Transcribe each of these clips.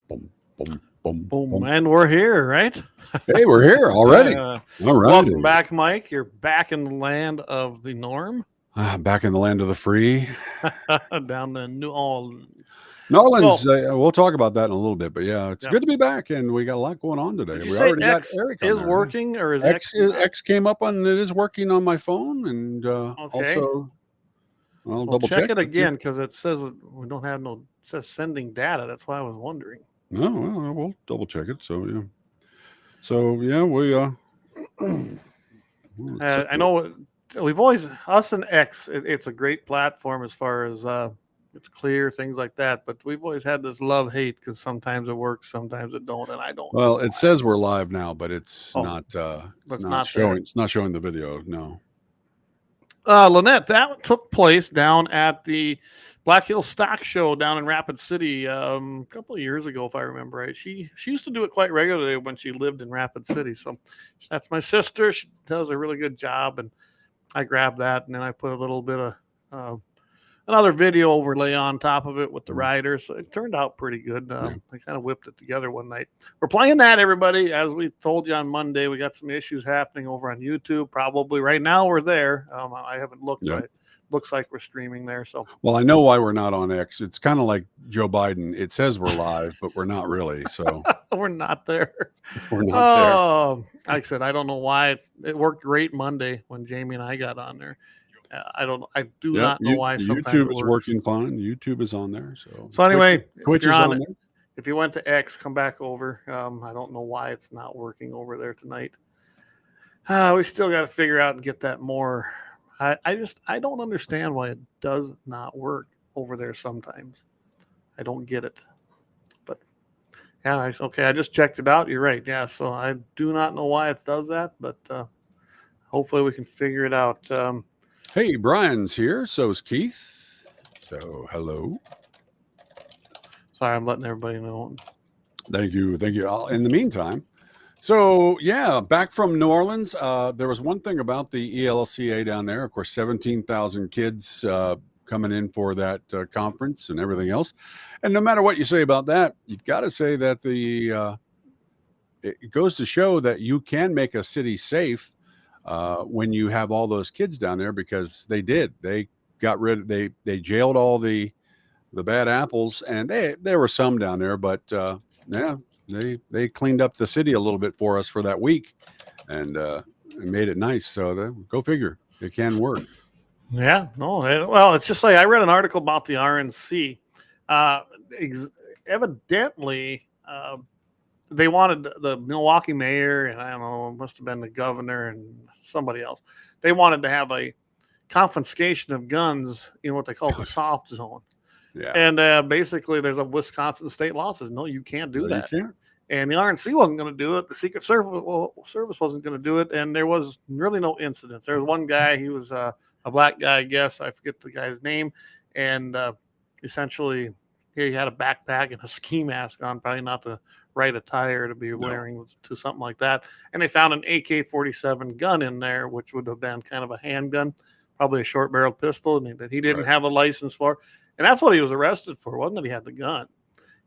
Boom, boom, boom, Boom, boom. and we're here, right? Hey, we're here already. All right. Welcome back, Mike. You're back in the land of the norm, Back in the land of the free. down in New Orleans. New Orleans, So, we'll talk about that in a little bit, but yeah, it's yeah. good to be back, and we got a lot going on today. Did you We say already got X Eric on is there. working, or is X? X came up on it is working on my phone, and Okay. also I'll Well, double check check it with you. again because it says we don't have no. It says sending data. That's why I was wondering. No, well, we'll double check it. So yeah, we I know we've always us and X. It's a great platform as far as it's clear things like that. But we've always had this love hate because sometimes it works, sometimes it don't, and I don't. Well, know it why. says we're live now, but it's not. It's Not not showing. there. It's not showing the video. No. Lynette, that took place down at the Black Hill Stock Show down in Rapid City a couple of years ago, if I remember right. She used to do it quite regularly when she lived in Rapid City. So that's my sister. She does a really good job, and I grabbed that, and then I put a little bit of another video overlay on top of it with the riders. So it turned out pretty good. I kind of whipped it together one night. We're playing that, everybody. As we told you on Monday, we got some issues happening over on YouTube. Probably right now we're there. I haven't looked, but it looks like we're streaming there. So, well, I know why we're not on X. It's kind of like Joe Biden. It says we're live, but we're not really. So we're not there. We're not there. Like I said, I don't know why it worked great Monday when Jamie and I got on there. I do not know why. YouTube is working fine. YouTube is on there. So anyway, Twitch is on there. If you went to X, come back over. I don't know why it's not working over there tonight. We still got to figure out and get that more. I don't understand why it does not work over there sometimes. I don't get it. But yeah, okay. I just checked it out. You're right. Yeah. So I do not know why it does that, but hopefully we can figure it out. Hey, Brian's here. So is Keith. So hello. Sorry, I'm letting everybody know. Thank you. In the meantime, so yeah, back from New Orleans. There was one thing about the ELCA down there. Of course, 17,000 kids coming in for that conference and everything else. And no matter what you say about that, you've got to say that it goes to show that you can make a city safe when you have all those kids down there, because they did. They got rid of, they jailed all the bad apples, and there were some down there, but they cleaned up the city a little bit for us for that week, and made it nice. So go figure, it can work. Yeah, no, well, it's just like I read an article about the RNC. Evidently, they wanted the Milwaukee mayor, and I don't know, it must have been the governor and somebody else. They wanted to have a confiscation of guns in what they call the soft zone. Yeah. And basically, there's a Wisconsin state law says, no, you can't do that. You can't. And the RNC wasn't going to do it. The Secret Service wasn't going to do it. And there was really no incidents. There was one guy, he was a black guy, I guess. I forget the guy's name. And essentially, he had a backpack and a ski mask on, probably not the right attire to be wearing to something like that. And they found an AK-47 gun in there, which would have been kind of a handgun, probably a short-barreled pistol that he didn't have a license for. And that's what he was arrested for, wasn't it? He had the gun.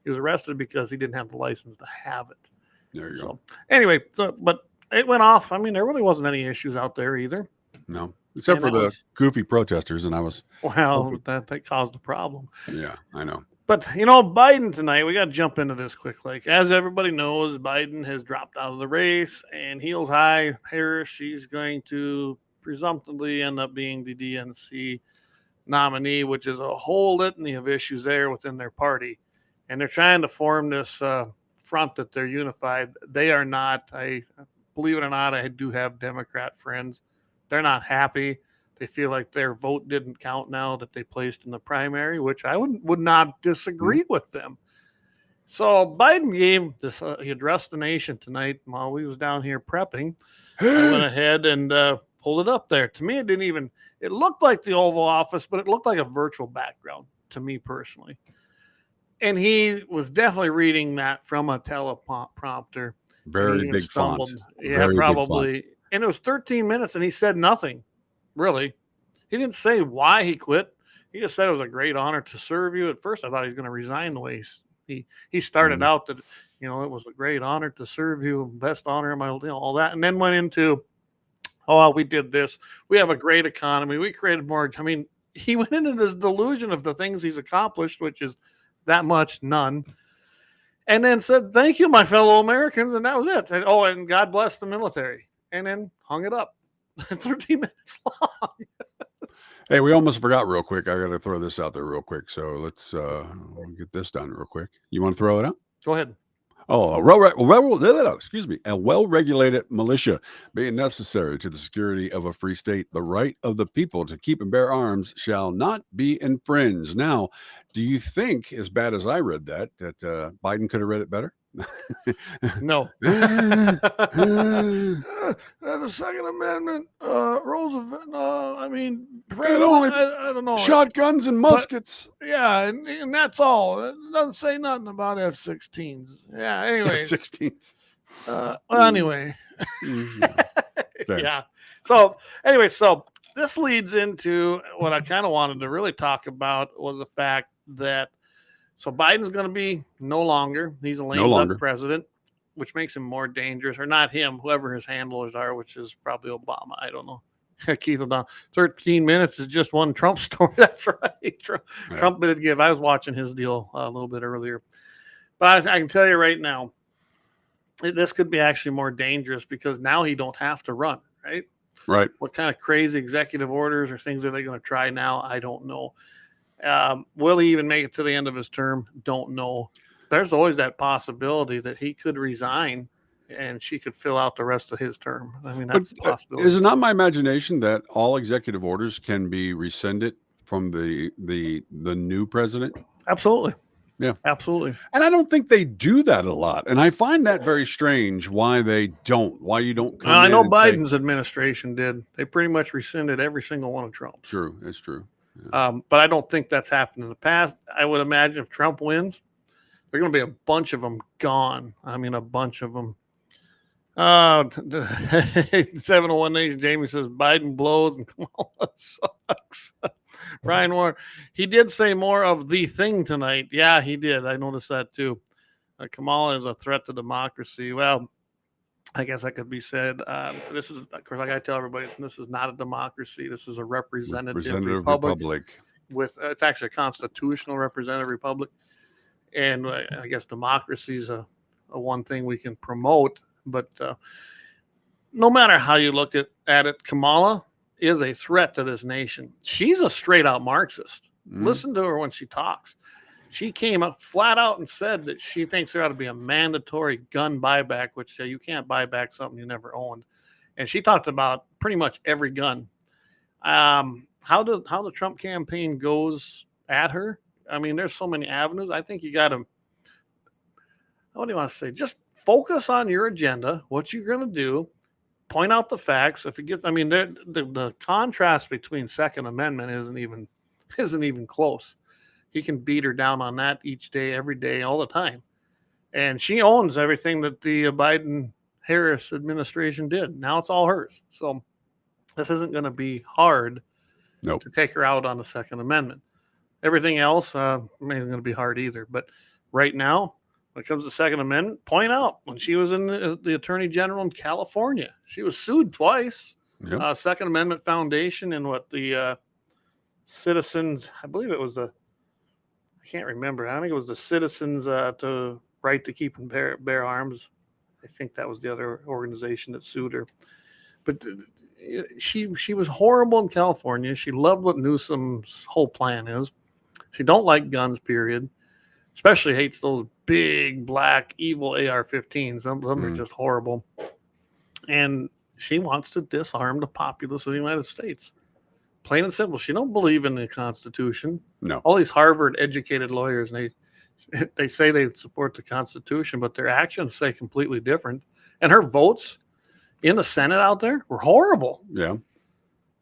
He was arrested because he didn't have the license to have it. There you go. Anyway, but it went off. I mean, there really wasn't any issues out there either. No, except for the goofy protesters, and I was... Well, that caused a problem. Yeah, I know. But, Biden tonight, we got to jump into this quick. Like, as everybody knows, Biden has dropped out of the race, and Heels High Harris, she's going to presumptively end up being the DNC nominee, which is a whole litany of issues there within their party. And they're trying to form this front that they're unified. They are not. Believe it or not, I do have Democrat friends. They're not happy. They feel like their vote didn't count now that they placed in the primary, which I would not disagree with them. So Biden gave this, he addressed the nation tonight while we was down here prepping. I went ahead and pulled it up there. To me, it looked like the Oval Office, but it looked like a virtual background to me personally. And he was definitely reading that from a teleprompter. Very big font. Yeah, very probably. Big font. And it was 13 minutes, and he said nothing, really. He didn't say why he quit. He just said it was a great honor to serve you. At first, I thought he was going to resign the way He started out that, you know, it was a great honor to serve you, best honor of my, you know, all that, and then went into, oh, we did this. We have a great economy. We created more. I mean, he went into this delusion of the things he's accomplished, which is that much, none. And then said, thank you, my fellow Americans. And that was it. And, oh, and God bless the military. And then hung it up. 30 minutes long. Hey, we almost forgot real quick. I got to throw this out there real quick. So let's get this done real quick. You want to throw it out? Go ahead. Oh, excuse me. A well-regulated militia being necessary to the security of a free state, the right of the people to keep and bear arms shall not be infringed. Now, do you think, as bad as I read that Biden could have read it better? No. The Second Amendment, Roosevelt, I mean, I don't know. Shotguns and muskets. But, yeah, and that's all. It doesn't say nothing about F-16s. Yeah, anyway. F-16s. Well, anyway. Okay. Yeah. So, anyway, so this leads into what I kind of wanted to really talk about was the fact that so Biden's going to be no longer. He's a lame duck president, which makes him more dangerous, or not him, whoever his handlers are, which is probably Obama. I don't know. Keith O'Donnell. 13 minutes is just one Trump story. That's right. Trump did give. I was watching his deal a little bit earlier. But I can tell you right now, this could be actually more dangerous because now he don't have to run, right? Right. What kind of crazy executive orders or things are they going to try now? I don't know. Will he even make it to the end of his term? Don't know. There's always that possibility that he could resign and she could fill out the rest of his term. I mean, that's a possibility. Is it not my imagination that all executive orders can be rescinded from the new president? Absolutely. Yeah, absolutely. And I don't think they do that a lot. And I find that very strange why they don't, why you don't come I know Biden's administration did. They pretty much rescinded every single one of Trump's. True. It's true. Yeah. But I don't think that's happened in the past. I would imagine if Trump wins, there are going to be a bunch of them gone. I mean, a bunch of them. 701 Nation Jamie says Biden blows and Kamala sucks. Ryan Warren, he did say more of the thing tonight. Yeah, he did. I noticed that too. Kamala is a threat to democracy. Well, I guess that could be said. This is, of course, like I tell everybody, this is not a democracy. This is a representative republic. With it's actually a constitutional representative republic, and I guess democracy is a one thing we can promote. But no matter how you look at it, Kamala is a threat to this nation. She's a straight out Marxist. Listen to her when she talks. She came up flat out and said that she thinks there ought to be a mandatory gun buyback, which you can't buy back something you never owned. And she talked about pretty much every gun. How the Trump campaign goes at her, I mean, there's so many avenues. I think you got to, what do you want to say? Just focus on your agenda, what you're going to do, point out the facts. If it gets, I mean, the contrast between Second Amendment isn't even close. He can beat her down on that each day, every day, all the time. And she owns everything that the Biden-Harris administration did. Now it's all hers. So this isn't going to be hard to take her out on the Second Amendment. Everything else isn't going to be hard either. But right now, when it comes to the Second Amendment, point out when she was in the Attorney General in California, she was sued twice. Yep. Second Amendment Foundation and what the citizens, I believe it was I can't remember. I think it was the Citizens to Right to Keep and Bear Arms. I think that was the other organization that sued her. But she was horrible in California. She loved what Newsom's whole plan is. She don't like guns, period. Especially hates those big, black, evil AR-15s. Some of them are just horrible. And she wants to disarm the populace of the United States. Plain and simple. She don't believe in the Constitution. No. All these Harvard-educated lawyers, and they say they support the Constitution, but their actions say completely different. And her votes in the Senate out there were horrible. Yeah.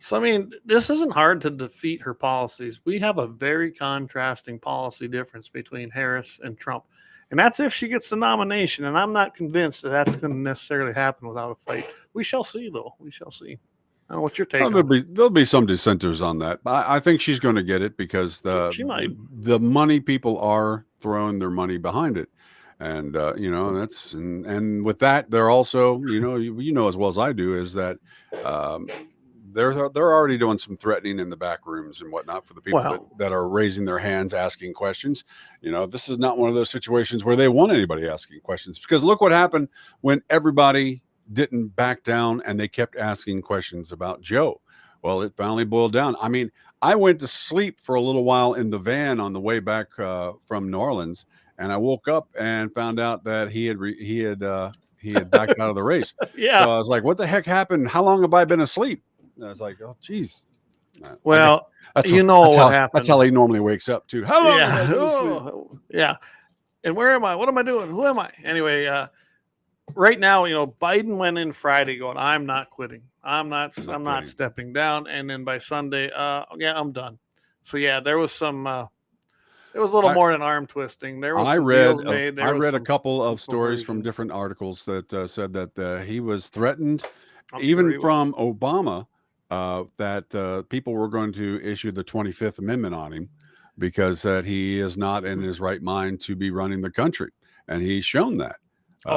So, I mean, this isn't hard to defeat her policies. We have a very contrasting policy difference between Harris and Trump. And that's if she gets the nomination. And I'm not convinced that that's going to necessarily happen without a fight. We shall see, though. We shall see. I don't know what's your take. There'll be some dissenters on that. I think she's going to get it because the money people are throwing their money behind it. And that's and with that, they're also, you know as well as I do, is that um, they're already doing some threatening in the back rooms and whatnot for the people Well, that are raising their hands, asking questions. This is not one of those situations where they want anybody asking questions, because look what happened when everybody didn't back down and they kept asking questions about Joe. Well, it finally boiled down. I mean, I went to sleep for a little while in the van on the way back from New Orleans, and I woke up and found out that he had backed out of the race. yeah. So I was like, "What the heck happened? How long have I been asleep?" And I was like, "Oh, geez." Well, That's what happened. That's how he normally wakes up too. How long have I been asleep? Oh, yeah. And where am I? What am I doing? Who am I? Anyway, right now, Biden went in Friday going, I'm not quitting. I'm not stepping down. And then by Sunday, I'm done. So yeah, there was some it was a little more than arm twisting. There was I some read deals made. I read a couple of stories from different articles that said that he was threatened, even from Obama, that people were going to issue the 25th Amendment on him because that he is not in his right mind to be running the country, and he's shown that.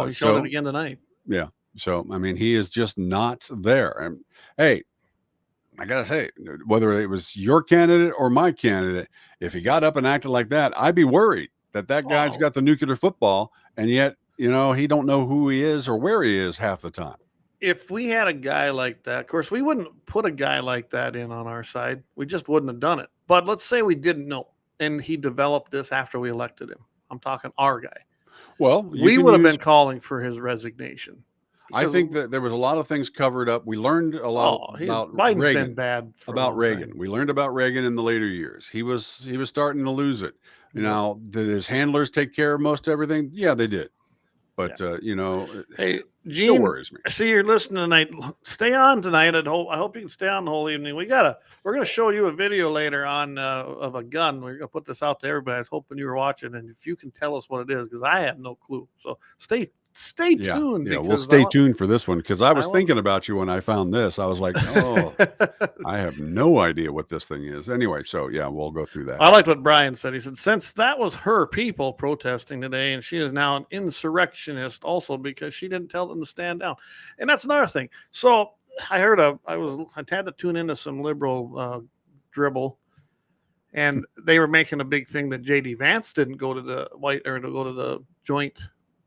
He showed it again tonight. Yeah. So I mean, he is just not there. And hey, I gotta say, whether it was your candidate or my candidate, if he got up and acted like that, I'd be worried that guy's got the nuclear football, and yet he don't know who he is or where he is half the time. If we had a guy like that, of course, we wouldn't put a guy like that in on our side. We just wouldn't have done it. But let's say we didn't know, and he developed this after we elected him. I'm talking our guy. Well, we would have been calling for his resignation. I think that there was a lot of things covered up. We learned a lot about Biden's Reagan. Been bad about Reagan. Time. We learned about Reagan in the later years. He was starting to lose it. Now, did his handlers take care of most everything? Yeah, they did. But hey, Gene, still worries me. I see you're listening tonight. Stay on tonight. I hope you can stay on the whole evening. We're gonna show you a video later on of a gun. We're gonna put this out to everybody. I was hoping you were watching, and if you can tell us what it is, because I have no clue. So stay tuned. Yeah, we'll stay tuned for this one, because I was thinking about you when I found this. I was like, oh, I have no idea what this thing is. Anyway, so yeah, we'll go through that. I liked what Brian said. He said, since that was her people protesting today, and she is now an insurrectionist also because she didn't tell them to stand down. And that's another thing. So I heard I had to tune into some liberal dribble, and they were making a big thing that J.D. Vance didn't go to the joint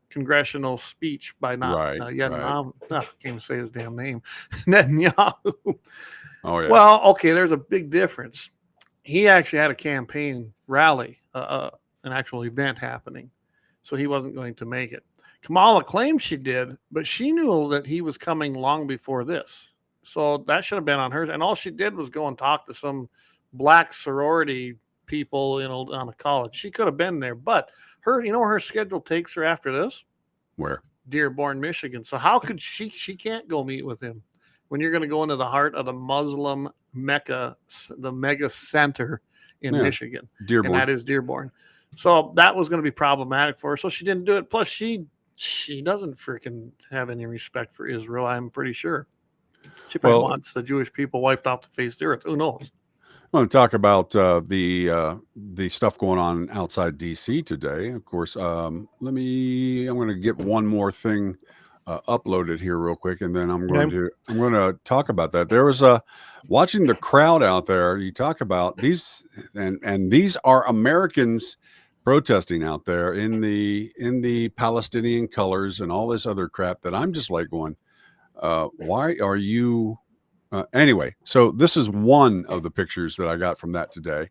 congressional speech by Netanyahu. I can't even say his damn name. Netanyahu. Oh yeah. Well, okay, there's a big difference. He actually had a campaign rally, an actual event happening, so he wasn't going to make it. Kamala claimed she did, but she knew that he was coming long before this, so that should have been on her. And all she did was go and talk to some black sorority people, on a college. She could have been there, but her, where her schedule takes her after this? Where? Dearborn, Michigan. So how could she can't go meet with him when you're going to go into the heart of the Muslim Mecca, the mega center in Michigan. Dearborn. And that is Dearborn. So that was going to be problematic for her. So she didn't do it. Plus she doesn't freaking have any respect for Israel, I'm pretty sure. She probably wants the Jewish people wiped off the face of the earth. Who knows? I want to talk about the stuff going on outside DC today. Of course, I'm going to get one more thing uploaded here real quick, and then I'm going to talk about that. There was watching the crowd out there. You talk about these, and these are Americans protesting out there in the Palestinian colors and all this other crap that I'm just like going, why are you? Anyway, so this is one of the pictures that I got from that today.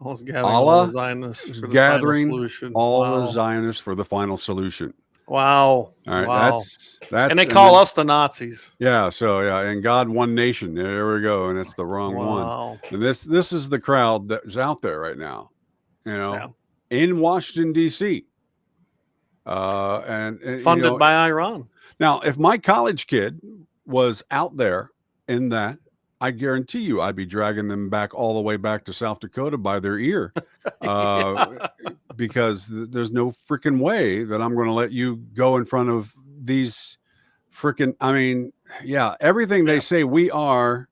Allah gathering all the Zionists for the final solution. Wow. All right. Wow. That's and they call us the Nazis. Yeah. So and God, one nation. There we go. And it's the wrong one. And this is the crowd that's out there right now, in Washington, D.C. And funded by Iran. Now, if my college kid was out there in that, I guarantee you I'd be dragging them back all the way back to South Dakota by their ear, because there's no freaking way that I'm going to let you go in front of these freaking, everything they say we are,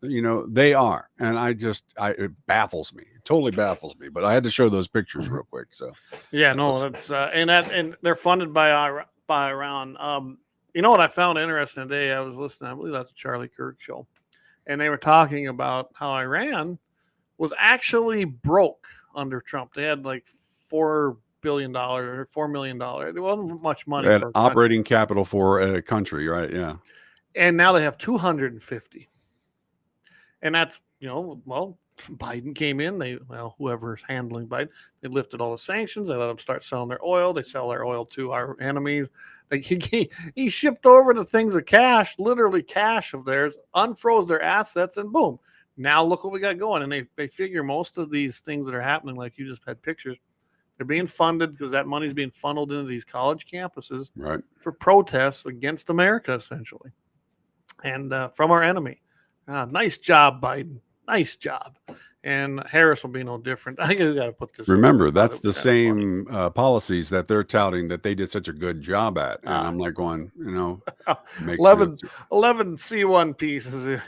they are, and it baffles me. It totally baffles me. But I had to show those pictures real quick. So yeah, no, that's and they're funded by Iran. What I found interesting today? I was listening. I believe that's a Charlie Kirk show, and they were talking about how Iran was actually broke under Trump. They had like $4 billion or $4 million. It wasn't much money they had for operating capital for a country, right? Yeah. and now they have 250. And that's, well, Biden came in. Whoever's handling Biden, they lifted all the sanctions. They let them start selling their oil. They sell their oil to our enemies. Like he shipped over the things of cash, literally cash of theirs, unfroze their assets, and boom. Now look what we got going. And they figure most of these things that are happening, like you just had pictures, they're being funded because that money's being funneled into these college campuses for protests against America, essentially, and from our enemy. Nice job, Biden. Nice job. And Harris will be no different. I think we got to put this. Remember, that's the same policies that they're touting that they did such a good job at. And I'm like going, 11 C1 pieces.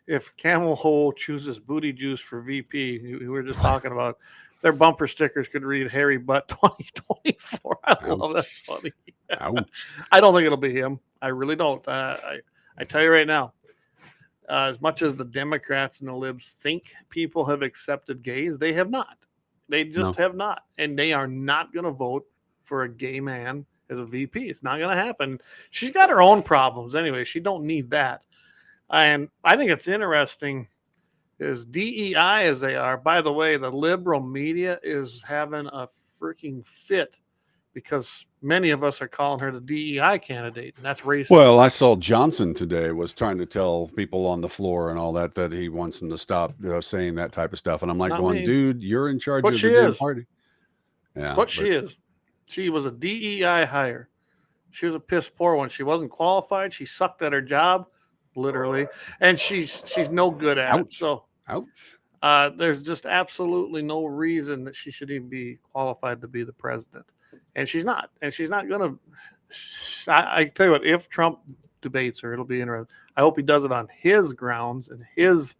If Camel Hole chooses booty juice for VP, we were just talking about their bumper stickers could read Harry Butt 2024. I love that. Funny. Ouch. I don't think it'll be him. I really don't. I tell you right now. As much as the Democrats and the libs think people have accepted gays, they have not. They just have not. And they are not going to vote for a gay man as a VP. It's not going to happen. She's got her own problems anyway. She don't need that. And I think it's interesting, as DEI as they are. By the way, the liberal media is having a freaking fit because many of us are calling her the DEI candidate, and that's racist. Well, I saw Johnson today was trying to tell people on the floor and all that he wants them to stop saying that type of stuff. And I'm like, dude, you're in charge of the damn party. Yeah, but she is. She was a DEI hire. She was a piss poor one. She wasn't qualified. She sucked at her job, literally, and she's no good at it. So, there's just absolutely no reason that she should even be qualified to be the president. And she's not. And she's not going to. I tell you what, if Trump debates her, it'll be interesting. I hope he does it on his grounds and his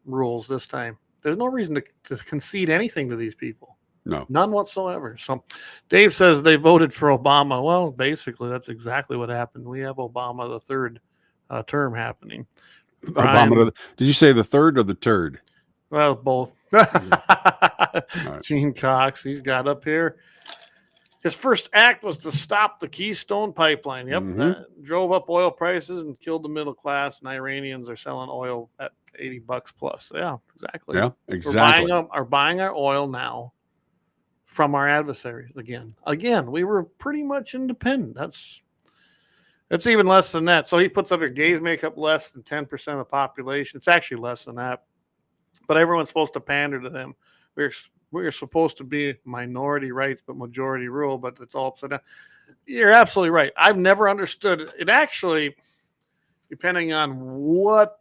rules this time. There's no reason to concede anything to these people. No. None whatsoever. So Dave says they voted for Obama. Well, basically, that's exactly what happened. We have Obama the third term happening. Obama, did you say the third or the turd? Well, both. Gene Cox, he's got up here. His first act was to stop the Keystone Pipeline. Yep, drove up oil prices and killed the middle class. And Iranians are selling oil at $80 plus. Yeah, exactly. Yeah, exactly. We're buying our oil now from our adversaries again. Again, we were pretty much independent. That's even less than that. So he puts up here, gays make up less than 10% of the population. It's actually less than that. But everyone's supposed to pander to them. We're supposed to be minority rights, but majority rule, but it's all upside down. You're absolutely right. I've never understood it. Actually, depending on what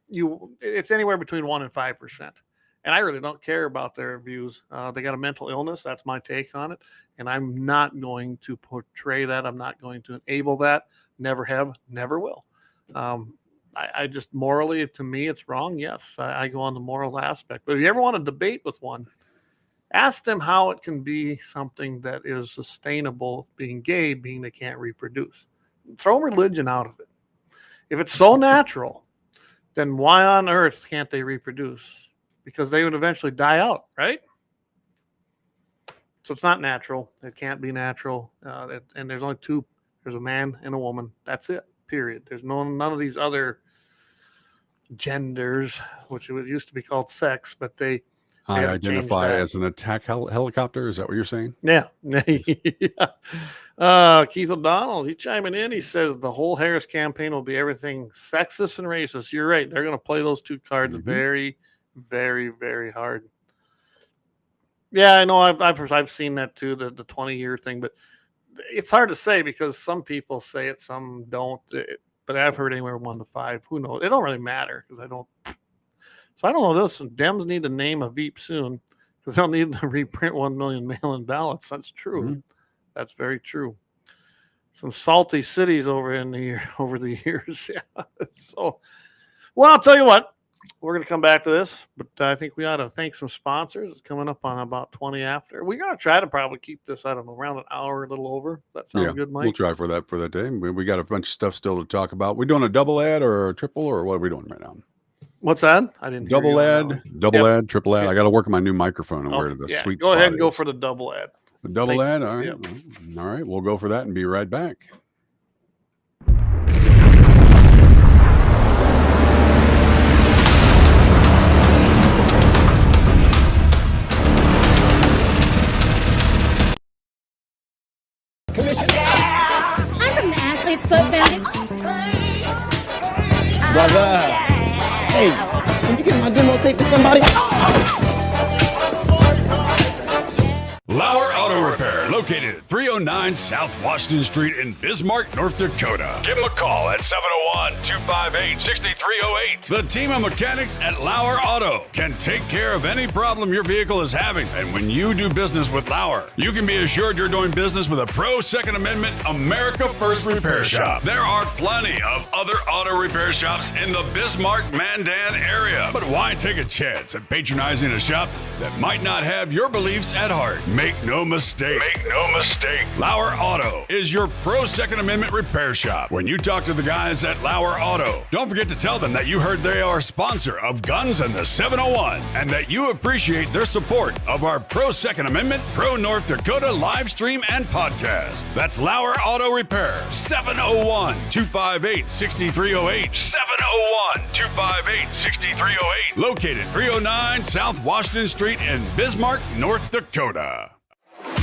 it's anywhere between 1% and 5%. And I really don't care about their views. They got a mental illness. That's my take on it. And I'm not going to portray that. I'm not going to enable that. Never have, never will. I just morally, to me, it's wrong. Yes, I go on the moral aspect. But if you ever want to debate with one, ask them how it can be something that is sustainable, being gay, being they can't reproduce. Throw religion out of it. If it's so natural, then why on earth can't they reproduce? Because they would eventually die out, right? So it's not natural. It can't be natural. And there's only two. There's a man and a woman. That's it, period. There's none of these other genders, which it used to be called sex, but they identify as an attack helicopter. Is that what you're saying? Yeah. Keith O'Donnell, he's chiming in. He says the whole Harris campaign will be everything sexist and racist. You're right. They're going to play those two cards very, very, very hard. Yeah, I know. I've seen that too, the 20-year thing, but it's hard to say because some people say it, some don't. But I've heard anywhere 1 to 5. Who knows? It don't really matter because I don't. So I don't know this. Dems need to name a Veep soon because they'll need to reprint 1 million mail-in ballots. That's true. That's very true. Some salty cities over the years. Yeah. So Well, I'll tell you what. We're going to come back to this, but I think we ought to thank some sponsors. It's coming up on about 20 after. We're going to try to probably keep this, I don't know, around an hour, a little over. That sounds good, Mike? We'll try for that day. We got a bunch of stuff still to talk about. We're doing a double ad or a triple, or what are we doing right now? What's that? I didn't hear double ad, ad, triple ad. Yep. I got to work on my new microphone and where the sweet spot Go ahead and is. go for the double ad. The double ad? All right. Yep. All right. We'll go for that and be right back. I'm from the Athlete's Foot Foundation. Brother, hey, can you get my demo tape to somebody? Lauer Auto Repair, located at 309 South Washington Street in Bismarck, North Dakota. Give them a call at 701-258-6308. The team of mechanics at Lauer Auto can take care of any problem your vehicle is having. And when you do business with Lauer, you can be assured you're doing business with a pro Second Amendment America First repair shop. There are plenty of other auto repair shops in the Bismarck-Mandan area. But why take a chance at patronizing a shop that might not have your beliefs at heart? Make no mistake. Lauer Auto is your pro Second Amendment repair shop. When you talk to the guys at Lauer Auto, don't forget to tell them that you heard they are a sponsor of Guns and the 701 and that you appreciate their support of our pro Second Amendment, pro North Dakota live stream and podcast. That's Lauer Auto Repair, 701-258-6308. 701-258-6308. Located 309 South Washington Street in Bismarck, North Dakota.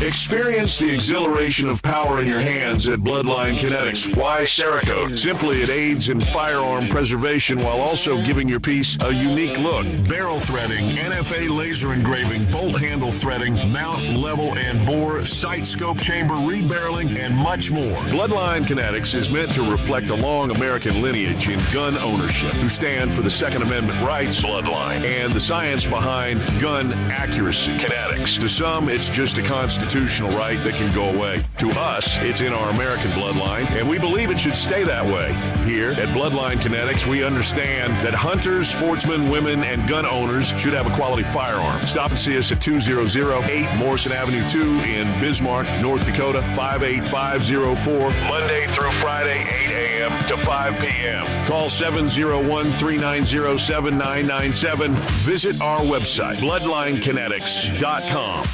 Experience the exhilaration of power in your hands at Bloodline Kinetics. Why Cerakote? Simply, it aids in firearm preservation while also giving your piece a unique look. Barrel threading, NFA laser engraving, bolt handle threading, mount, level, and bore, sight scope chamber, rebarreling, and much more. Bloodline Kinetics is meant to reflect a long American lineage in gun ownership, who stand for the Second Amendment rights, Bloodline, and the science behind gun accuracy. Kinetics. To some, it's just a constitutional right that can go away. To us, it's in our American bloodline, and we believe it should stay that way. Here at Bloodline Kinetics, we understand that hunters, sportsmen, women, and gun owners should have a quality firearm. Stop and see us at 2008 Morrison Avenue 2 in Bismarck, North Dakota, 58504, Monday through Friday, 8 a.m. to 5 p.m. Call 701-390-7997. Visit our website, bloodlinekinetics.com.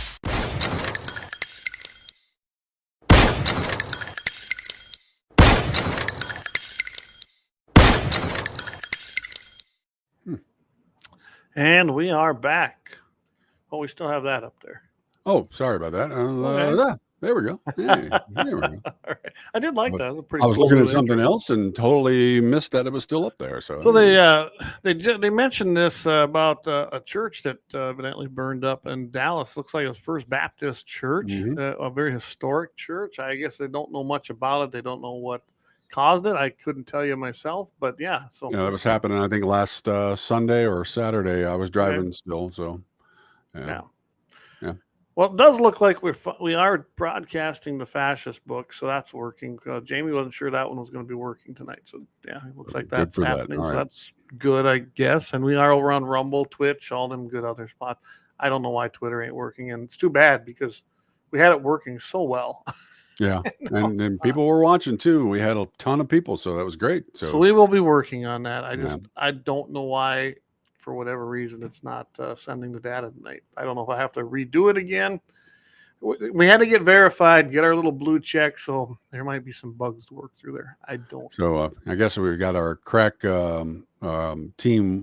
And we are back. Oh, we still have that up there. Oh, sorry about that. There we go. Hey, there we go. All right. I did like that. I was looking at something else and totally missed that it was still up there. So they mentioned this about a church that evidently burned up in Dallas. Looks like it was First Baptist Church, a very historic church. I guess they don't know much about it. They don't know what caused it. I couldn't tell you myself, but yeah. So that was happening. I think last Sunday or Saturday. I was driving still. So yeah. Well, it does look like we are broadcasting the Fascist-book, so that's working. Jamie wasn't sure that one was going to be working tonight, so yeah, it looks like that's happening. So that's good, I guess. And we are over on Rumble, Twitch, all them good other spots. I don't know why Twitter ain't working, and it's too bad because we had it working so well. Yeah, and people were watching too. We had a ton of people, so that was great. So we will be working on that. I don't know why. For whatever reason, it's not sending the data tonight. I don't know if I have to redo it again. We had to get verified, get our little blue check, so there might be some bugs to work through there. I don't. So I guess we've got our crack team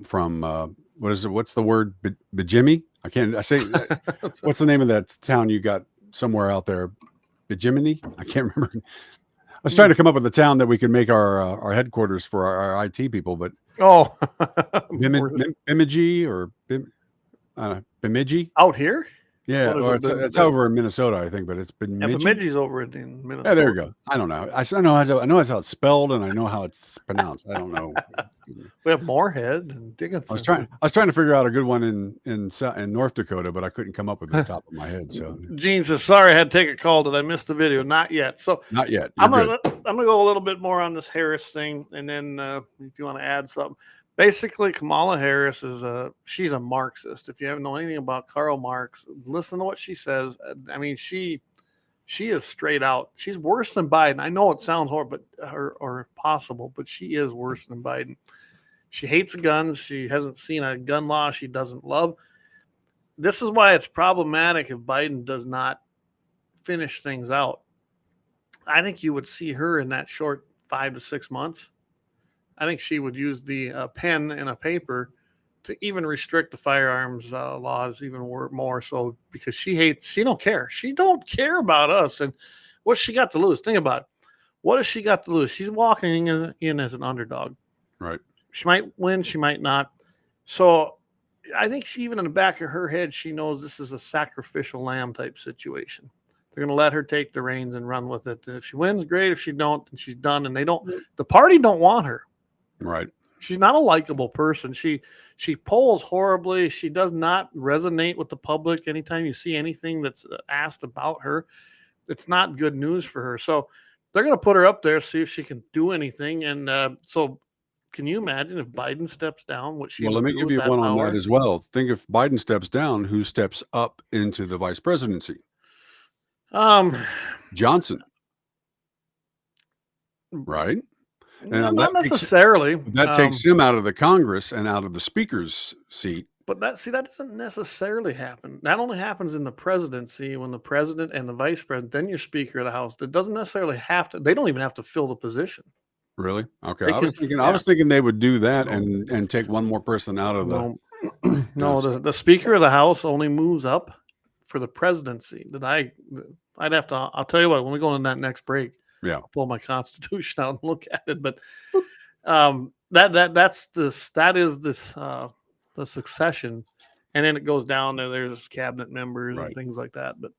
from what is it? What's the word? Bajimi? I say. What's the name of that town you got somewhere out there? Bajimini? I can't remember. I was trying to come up with a town that we could make our headquarters for our IT people, but Bemidji or Bemidji out here. Yeah, or it's over in Minnesota, I think, but it's Bemidji. Yeah, Bemidji's over in Minnesota. Yeah, there you go. I don't know. I know how it's spelled, and I know how it's pronounced. I don't know. We have Moorhead and Dickinson. I was trying to figure out a good one in North Dakota, but I couldn't come up with the top of my head. So Gene says, "Sorry, I had to take a call. Did I miss the video? Not yet. So not yet. I'm gonna go a little bit more on this Harris thing, and then if you want to add something, Basically, Kamala Harris she's a Marxist. If you haven't known anything about Karl Marx, listen to what she says. I mean, she is straight out. She's worse than Biden. I know it sounds horrible, or possible, but she is worse than Biden. She hates guns. She hasn't seen a gun law she doesn't love. This is why it's problematic if Biden does not finish things out. I think you would see her in that short 5 to 6 months. I think she would use the pen and a paper to even restrict the firearms laws even more so, because she don't care. She don't care about us. And what's she got to lose? Think about it. What has she got to lose? She's walking in as an underdog. Right. She might win. She might not. So I think even in the back of her head, she knows this is a sacrificial lamb type situation. They're going to let her take the reins and run with it. And if she wins, great. If she don't, then she's done. And the party don't want her. Right. She's not a likable person. She polls horribly. She does not resonate with the public. Anytime you see anything that's asked about her, it's not good news for her. So they're going to put her up there, see if she can do anything. And so can you imagine if Biden steps down? Well, let me give you one on that as well. Think if Biden steps down, who steps up into the vice presidency? Johnson. Right? And not necessarily. That takes him out of the Congress and out of the speaker's seat. But that doesn't necessarily happen. That only happens in the presidency, when the president and the vice president, then you're Speaker of the House. That doesn't necessarily have to. They don't even have to fill the position. Really? Okay. I was thinking they would do that and take one more person out of the. No, the Speaker of the House only moves up for the presidency. I'd have to. I'll tell you what. When we go on that next break, I'll pull my Constitution out and look at it. But that is the succession, and then it goes down there. There's cabinet members and things like that. But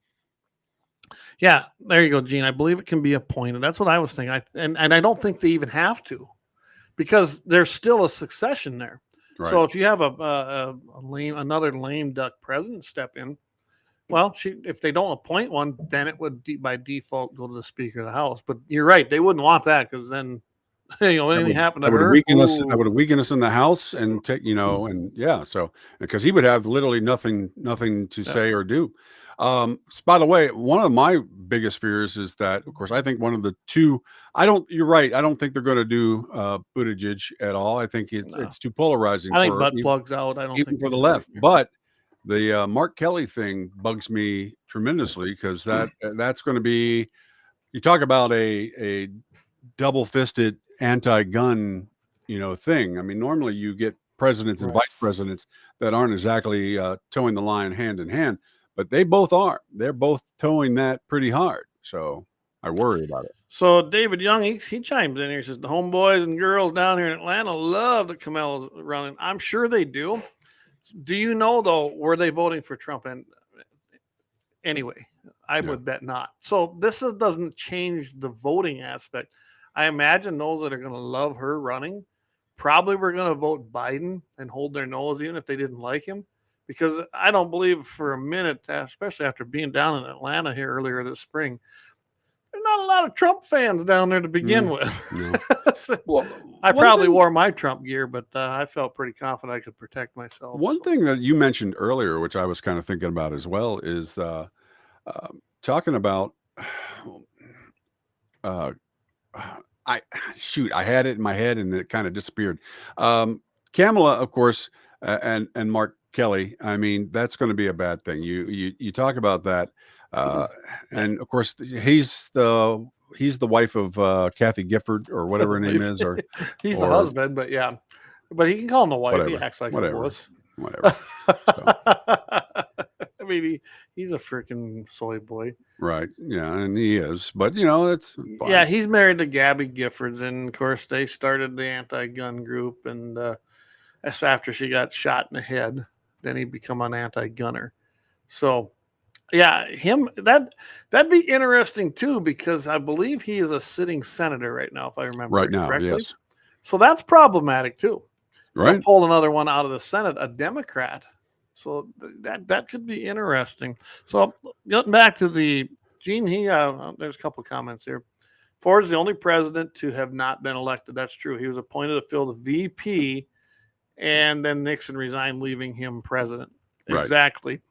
yeah, there you go, Gene. I believe it can be appointed. That's what I was thinking. And I don't think they even have to, because there's still a succession there. Right. So if you have another lame duck president step in, well, if they don't appoint one, then it would by default go to the Speaker of the House. But you're right; they wouldn't want that, because then anything happened to her, that would weaken us in the House and take so because he would have literally nothing to say or do. By the way, one of my biggest fears is that, of course, I think one of the two. You're right. I don't think they're going to do Buttigieg at all. I think it's too polarizing. I think butt plugs out. I don't even think for the left, but. The Mark Kelly thing bugs me tremendously, because that's going to be, you talk about a double-fisted anti-gun, thing. I mean, normally you get presidents and vice presidents that aren't exactly towing the line hand in hand, but they both are. They're both towing that pretty hard. So I worry about it. So David Young, he chimes in here. He says the homeboys and girls down here in Atlanta love that Kamala's running. I'm sure they do. Do you know, though, were they voting for Trump? And anyway, I would bet not. So this doesn't change the voting aspect. I imagine those that are going to love her running probably were going to vote Biden and hold their nose, even if they didn't like him. Because I don't believe for a minute, especially after being down in Atlanta here earlier this spring, there's not a lot of Trump fans down there to begin with. No. Well, I probably wore my Trump gear, but I felt pretty confident I could protect myself. One thing that you mentioned earlier, which I was kind of thinking about as well, is talking about. I had it in my head and it kind of disappeared. Kamala, of course, and Mark Kelly. I mean, that's going to be a bad thing. You talk about that. And of course, he's the wife of Kathy Gifford or whatever her name is, or he's the husband, but but he can call him the wife. Whatever, he acts like whatever, a wuss. Whatever. I mean, he's a freaking soy boy, right? Yeah, and he is, but it's fine. Yeah. He's married to Gabby Giffords, and of course, they started the anti-gun group, and that's after she got shot in the head. Then he become an anti-gunner. So. Yeah, that'd be interesting too, because I believe he is a sitting senator right now, if I remember correctly. Yes. So that's problematic too. Right. Pull another one out of the Senate, a Democrat. So that could be interesting. So getting back to the Gene, there's a couple of comments here. Ford is the only president to have not been elected. That's true. He was appointed to fill the VP and then Nixon resigned, leaving him president. Right. Exactly.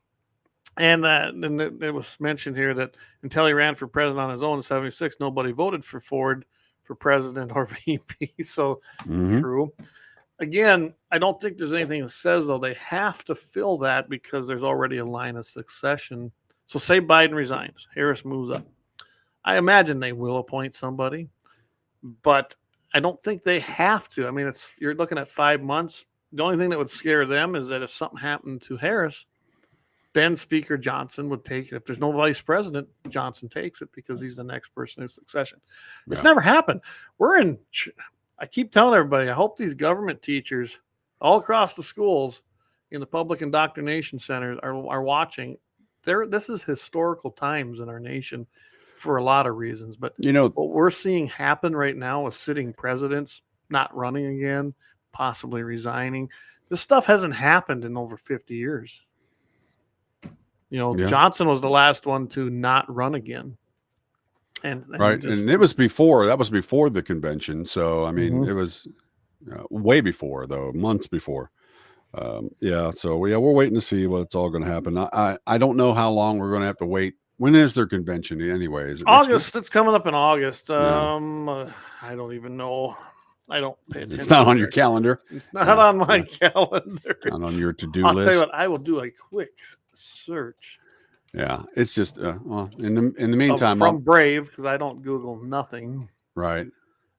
And then it was mentioned here that until he ran for president on his own in 76, nobody voted for Ford for president or VP. So true. Again, I don't think there's anything that says, though, they have to fill that because there's already a line of succession. So say Biden resigns, Harris moves up. I imagine they will appoint somebody, but I don't think they have to. I mean, you're looking at 5 months. The only thing that would scare them is that if something happened to Harris, then Speaker Johnson would take it. If there's no vice president, Johnson takes it because he's the next person in succession. It's never happened. I keep telling everybody, I hope these government teachers all across the schools in the public indoctrination centers are watching. This is historical times in our nation for a lot of reasons. But what we're seeing happen right now with sitting presidents not running again, possibly resigning, this stuff hasn't happened in over 50 years. Johnson was the last one to not run again. And it was before the convention. So, I mean, it was way before, though, months before. So we're waiting to see what's all going to happen. I don't know how long we're going to have to wait. When is their convention anyway? Is it August? It's coming up in August. I don't even know. I don't pay attention. It's not on your calendar. It's not on my calendar. Not on your to-do list. I'll tell you what, I will do a quick search. Yeah, it's just in the meantime, from Brave, because I don't Google nothing. Right.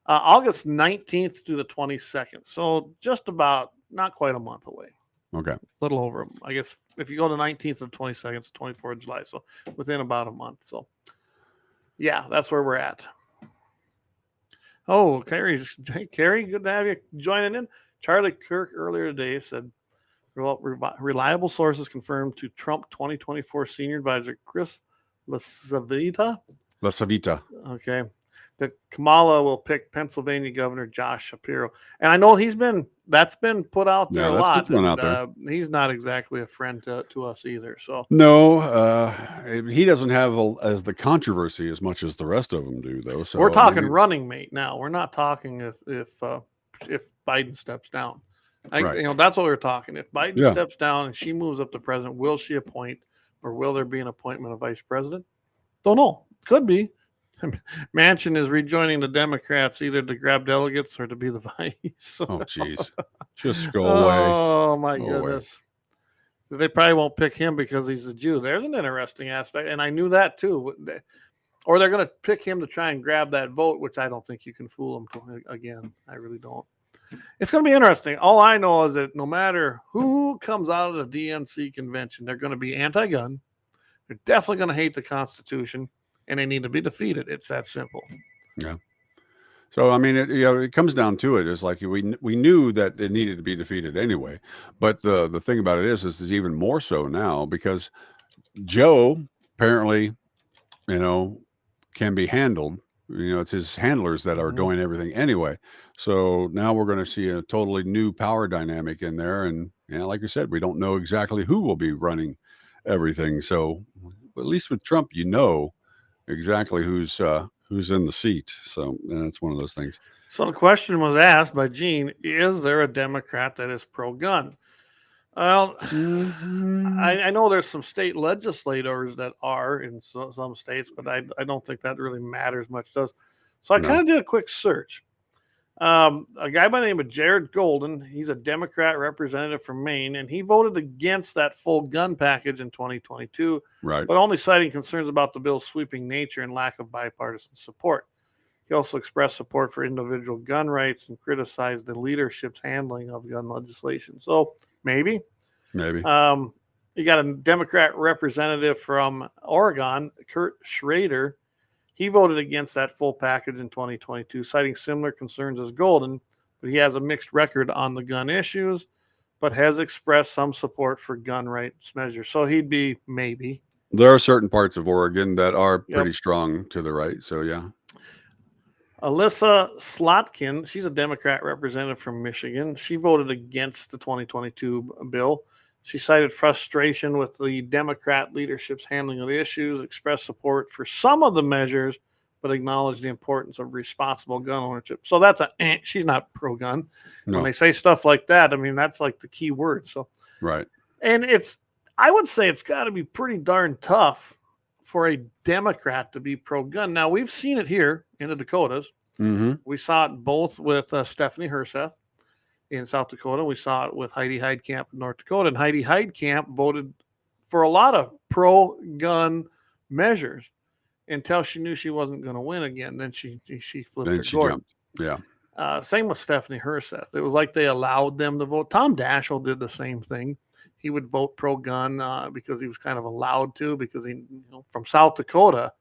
August 19th to the 22nd. So just about, not quite a month away. Okay. A little over, I guess. If you go to 19th to the 22nd, it's 24th of July. So within about a month. So yeah, that's where we're at. Oh, Carrie, good to have you joining in. Charlie Kirk earlier today said, reliable sources confirmed to Trump 2024 senior advisor Chris LaSavita. Okay. That Kamala will pick Pennsylvania Governor Josh Shapiro. And I know that's been put out there a lot. He's not exactly a friend to us either. So no, he doesn't have as the controversy as much as the rest of them do, though. So we're talking running mate now. We're not talking if Biden steps down. That's what we're talking. If Biden steps down and she moves up to president, will she appoint, or will there be an appointment of vice president? Don't know. Could be. Manchin is rejoining the Democrats either to grab delegates or to be the vice. Oh, jeez. Just go away. Oh, my goodness. So they probably won't pick him because he's a Jew. There's an interesting aspect, and I knew that too. Or they're going to pick him to try and grab that vote, which I don't think you can fool them again. I really don't. It's going to be interesting. All I know is that no matter who comes out of the DNC convention, they're going to be anti-gun. They're definitely going to hate the Constitution. And they need to be defeated. It's that simple. Yeah. So I mean, it comes down to it. It's like we knew that it needed to be defeated anyway. But the thing about it is even more so now because Joe apparently, can be handled. It's his handlers that are doing everything anyway. So now we're going to see a totally new power dynamic in there. And like you said, we don't know exactly who will be running everything. So at least with Trump, exactly who's in the seat. So that's one of those things. So the question was asked by Gene, is there a Democrat that is pro-gun? Well, I know there's some state legislators that are in some states, but I don't think that really matters much, does. So I kind of did a quick search. A guy by the name of Jared Golden, he's a Democrat representative from Maine, and he voted against that full gun package in 2022, right? But only citing concerns about the bill's sweeping nature and lack of bipartisan support. He also expressed support for individual gun rights and criticized the leadership's handling of gun legislation. So maybe. You got a Democrat representative from Oregon, Kurt Schrader. He voted against that full package in 2022, citing similar concerns as Golden, but he has a mixed record on the gun issues, but has expressed some support for gun rights measures. So he'd be maybe. There are certain parts of Oregon that are pretty strong to the right. So, yeah. Alyssa Slotkin, she's a Democrat representative from Michigan. She voted against the 2022 bill. She cited frustration with the Democrat leadership's handling of the issues, expressed support for some of the measures, but acknowledge the importance of responsible gun ownership. So that's she's not pro-gun. No. When they say stuff like that, I mean, that's like the key word. So, Right. and I would say it's got to be pretty darn tough for a Democrat to be pro-gun. Now, we've seen it here in the Dakotas. Mm-hmm. We saw it both with Stephanie Herseth in South Dakota. We saw it with Heidi Heitkamp in North Dakota. And Heidi Heitkamp voted for a lot of pro-gun measures until she knew she wasn't going to win again. Then she flipped Then her she cord. jumped. Yeah. Same with Stephanie Herseth. It was like they allowed them to vote. Tom Daschle did the same thing. He would vote pro-gun because he was kind of allowed to, because he, from South Dakota,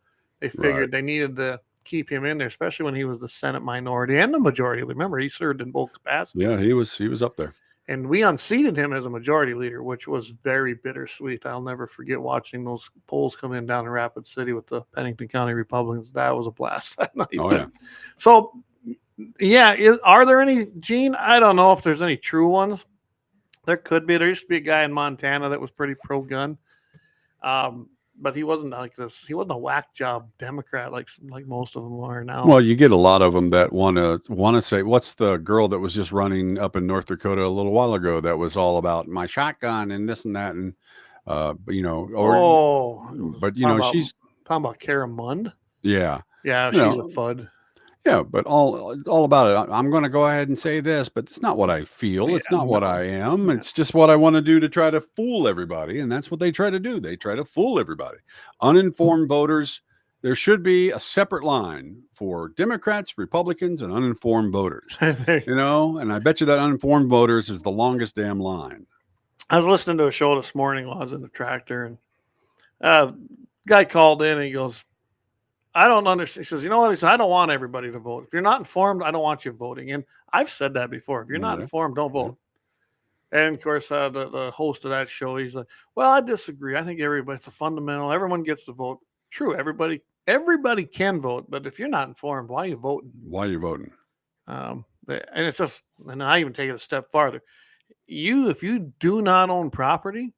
they figured they needed to keep him in there, especially when he was the Senate minority and the majority. Remember, he served in both capacities. Yeah, he was up there. And we unseated him as a majority leader, which was very bittersweet. I'll never forget watching those polls come in down in Rapid City with the Pennington County Republicans. That was a blast that night. Oh, yeah. So, yeah, are there any, Gene? I don't know if there's any true ones. There could be. There used to be a guy in Montana that was pretty pro-gun. But he wasn't like this. He wasn't a whack job Democrat like most of them are now. Well, you get a lot of them that want to say, what's the girl that was just running up in North Dakota a little while ago that was all about my shotgun and this and that, and she's talking about Kara Mund. Yeah, she's a FUD. Yeah, but all about it. I'm going to go ahead and say this, but it's not what I feel. It's not what I am. It's just what I want to do to try to fool everybody. And that's what they try to do. They try to fool everybody. Uninformed voters, there should be a separate line for Democrats, Republicans, and uninformed voters. And I bet you that uninformed voters is the longest damn line. I was listening to a show this morning while I was in the tractor, and guy called in and he goes, I don't understand. He says, you know what? He said, I don't want everybody to vote. If you're not informed, I don't want you voting. And I've said that before. If you're not informed, don't vote. And of course, the host of that show, he's like, well, I disagree. I think it's a fundamental. Everyone gets to vote. True. Everybody can vote. But if you're not informed, why are you voting? And it's just, and I even take it a step farther. If you do not own property,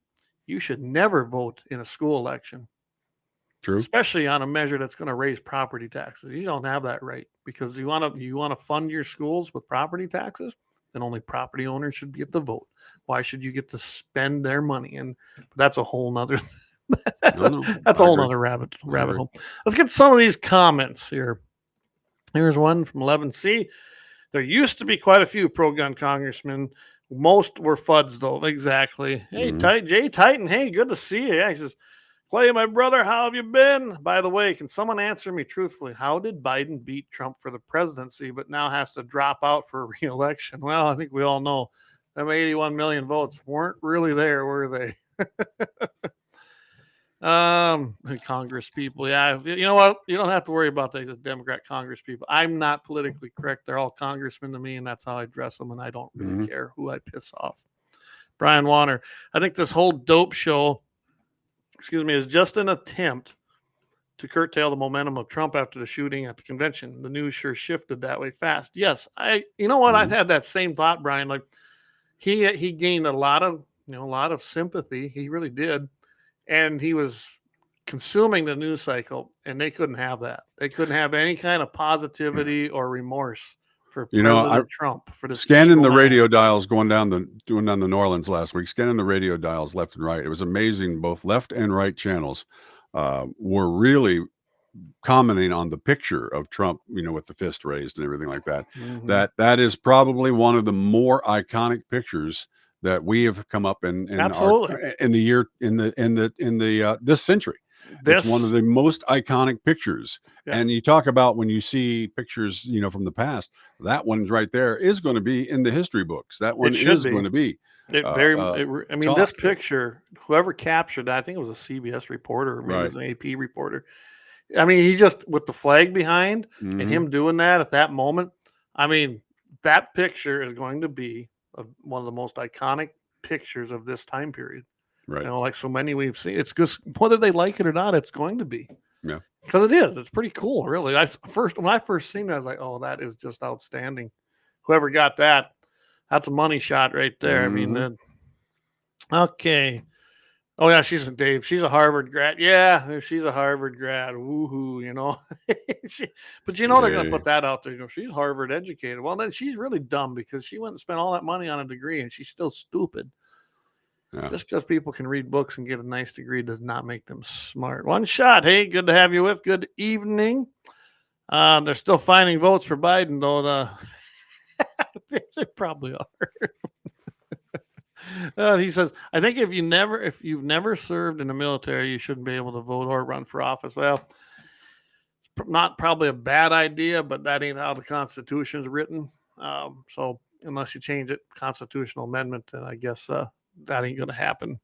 you should never vote in a school election. True. Especially on a measure that's going to raise property taxes. You don't have that right, because you want to fund your schools with property taxes, then only property owners should get the vote. Why should you get to spend their money? And that's a whole nother that's a whole nother rabbit hole. Let's get some of these comments here. Here's one from 11C. There used to be quite a few pro-gun congressmen. Most were FUDs, though. Exactly. Hey, Jay Titan. Hey, good to see you. Yeah, he says, Clay, my brother, how have you been? By the way, can someone answer me truthfully? How did Biden beat Trump for the presidency, but now has to drop out for re-election? Well, I think we all know them 81 million votes weren't really there, were they? Congress people. Yeah, you know what? You don't have to worry about the Democrat Congress people. I'm not politically correct. They're all congressmen to me, and that's how I dress them, and I don't really care who I piss off. Brian Warner, I think this whole dope show, is just an attempt to curtail the momentum of Trump after the shooting at the convention. The news sure shifted that way fast. Yes, you know what? I've had that same thought, Brian. Like he gained a lot of sympathy. He really did. And he was consuming the news cycle, and they couldn't have that. They couldn't have any kind of positivity or remorse for President Trump. For this scanning the radio dials doing down the New Orleans last week, scanning the radio dials left and right. It was amazing. Both left and right channels were really commenting on the picture of Trump, with the fist raised and everything like that. That is probably one of the more iconic pictures that we have come up in this century. It's one of the most iconic pictures. Yeah. And you talk about when you see pictures, from the past, that one right there is going to be in the history books. That one is going to be. This picture, whoever captured that, I think it was a CBS reporter, or maybe it was an AP reporter. I mean, he just, with the flag behind and him doing that at that moment, that picture is going to be one of the most iconic pictures of this time period. Right. Like so many we've seen. It's just, whether they like it or not, it's going to be. Yeah. Because it is. It's pretty cool, really. When I first seen it, I was like, oh, that is just outstanding. Whoever got that, that's a money shot right there. Okay. Oh yeah, she's a Harvard grad. Yeah, she's a Harvard grad. Woohoo, you know. But they're gonna put that out there. You know, she's Harvard educated. Well, then she's really dumb because she went and spent all that money on a degree and she's still stupid. Yeah. Just because people can read books and get a nice degree does not make them smart. One shot. Hey, good to have you with. Good evening. They're still finding votes for Biden, though. They probably are. He says, I think if you've never served in the military, you shouldn't be able to vote or run for office. Well, not probably a bad idea, but that ain't how the Constitution is written. So unless you change it, constitutional amendment, then I guess that ain't going to happen.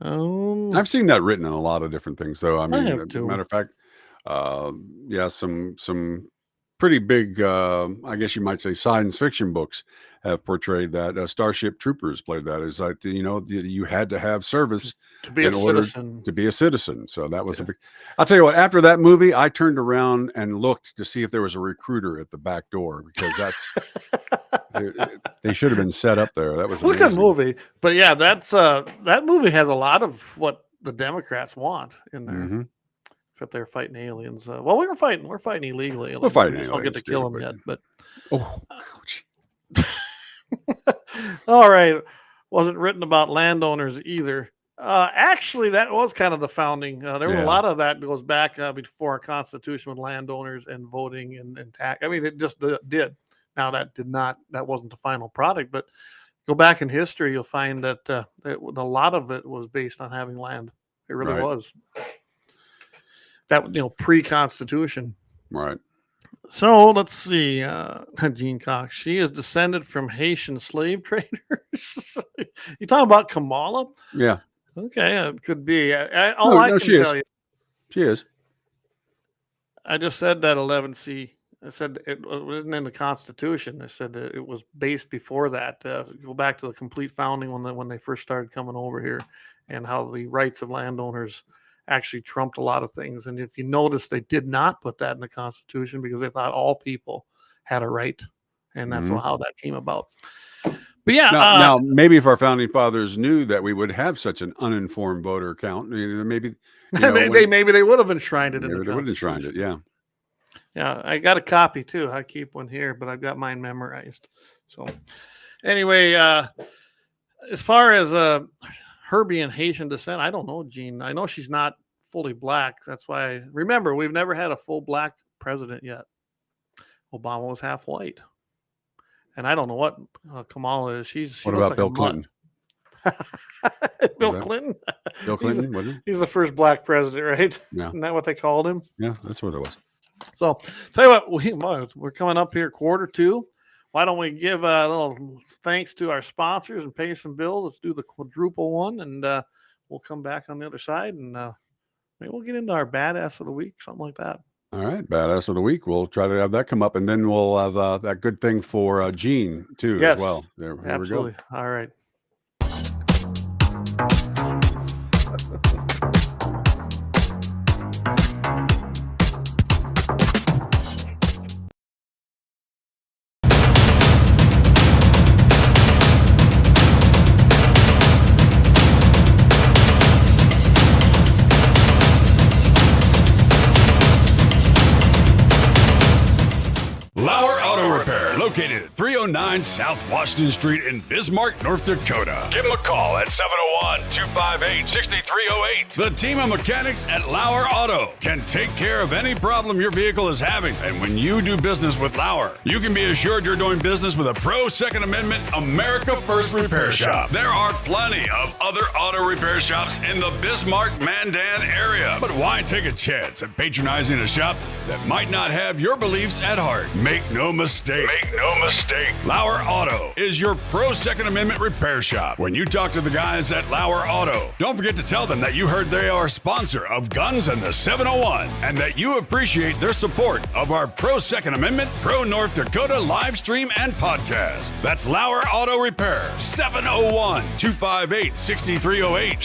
I've seen that written in a lot of different things, though. I mean, as a matter of fact, some pretty big, I guess you might say, science fiction books have portrayed that. Starship Troopers played that. It's like, you had to have service to be a citizen. To be a citizen. So that was a big. I'll tell you what. After that movie, I turned around and looked to see if there was a recruiter at the back door, because that's they should have been set up there. That was a good movie. But yeah, that movie has a lot of what the Democrats want in there. Mm-hmm. Except they're fighting aliens. Well, we're fighting illegal aliens. We're fighting aliens. I don't get to kill them yet, but. Oh. All right. Wasn't written about landowners either. Actually, that was kind of the founding. There was a lot of that goes back before our Constitution with landowners and voting and tax. I mean, it just did. Now that wasn't the final product, but go back in history, you'll find that a lot of it was based on having land. It really was. That, pre-Constitution. Right. So let's see. Jean Cox, she is descended from Haitian slave traders. You talking about Kamala? Yeah. Okay, it could be. I can tell you. She is. I just said that 11C. I said it wasn't in the Constitution. I said that it was based before that. Go back to the complete founding when they first started coming over here, and how the rights of landowners actually trumped a lot of things. And if you notice, they did not put that in the Constitution because they thought all people had a right, and that's how that came about. But yeah, now maybe if our founding fathers knew that we would have such an uninformed voter count, maybe maybe they would have enshrined it. Maybe they would have enshrined it. Yeah. Yeah, I got a copy too. I keep one here, but I've got mine memorized. So anyway, as far as her being Haitian descent, I don't know, Jean. I know she's not fully black. That's why, remember, we've never had a full black president yet. Obama was half white. And I don't know what Kamala is. She what about Bill Clinton? Bill Clinton? Bill Clinton, wasn't he? He's the first black president, right? Yeah. Isn't that what they called him? Yeah, that's what it was. So, tell you what, we're coming up here Q2. Why don't we give a little thanks to our sponsors and pay some bills? Let's do the quadruple one, and we'll come back on the other side, and maybe we'll get into our badass of the week, something like that. All right, badass of the week. We'll try to have that come up, and then we'll have that good thing for Gene too, as well. There absolutely. We go. All right. LAUER Auto Repair, located at 309 South Washington Street in Bismarck, North Dakota. Give them a call at 701-258-6308. The team of mechanics at LAUER Auto can take care of any problem your vehicle is having. And when you do business with LAUER, you can be assured you're doing business with a pro Second Amendment America First repair shop. There are plenty of other auto repair shops in the Bismarck-Mandan area. But why take a chance at patronizing a shop that might not have your beliefs at heart? Make no mistake. LAUER Auto is your pro Second Amendment repair shop. When you talk to the guys at LAUER Auto, don't forget to tell them that you heard they are a sponsor of Guns and the 701 and that you appreciate their support of our pro Second Amendment, pro North Dakota live stream and podcast. That's LAUER Auto Repair, 701-258-6308.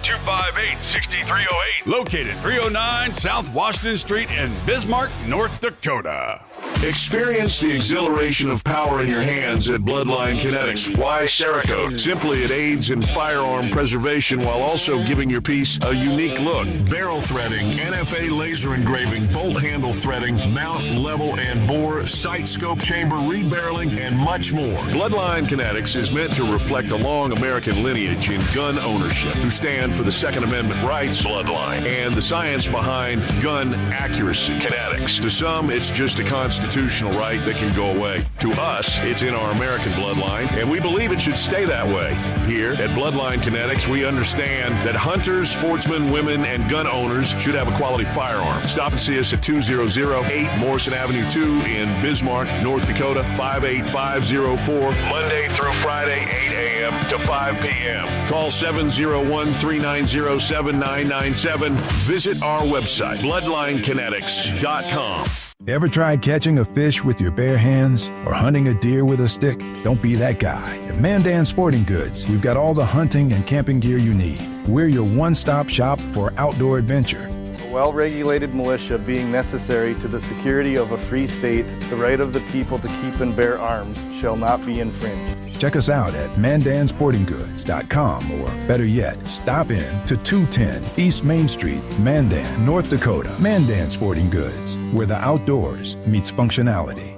701-258-6308. Located 309 South Washington Street in Bismarck, North Dakota. Experience the exhilaration of power in your hands at Bloodline Kinetics Y Cerakote. Simply, it aids in firearm preservation while also giving your piece a unique look. Barrel threading, NFA laser engraving, bolt handle threading, mount, level, and bore, sight scope chamber, rebarreling, and much more. Bloodline Kinetics is meant to reflect a long American lineage in gun ownership, who stand for the Second Amendment rights, Bloodline, and the science behind gun accuracy, Kinetics. To some, it's just a constitutional right that can go away. To us, it's in our American bloodline, and we believe it should stay that way. Here at Bloodline Kinetics, we understand that hunters, sportsmen, women, and gun owners should have a quality firearm. Stop and see us at 2008 Morrison Avenue 2 in Bismarck, North Dakota, 58504, Monday through Friday, 8 a.m. to 5 p.m. Call 701-390-7997. Visit our website, bloodlinekinetics.com. Ever tried catching a fish with your bare hands or hunting a deer with a stick? Don't be that guy. At Mandan Sporting Goods, we've got all the hunting and camping gear you need. We're your one-stop shop for outdoor adventure. A well-regulated militia being necessary to the security of a free state, the right of the people to keep and bear arms shall not be infringed. Check us out at mandansportinggoods.com, or better yet, stop in to 210 East Main Street, Mandan, North Dakota. Mandan Sporting Goods, where the outdoors meets functionality.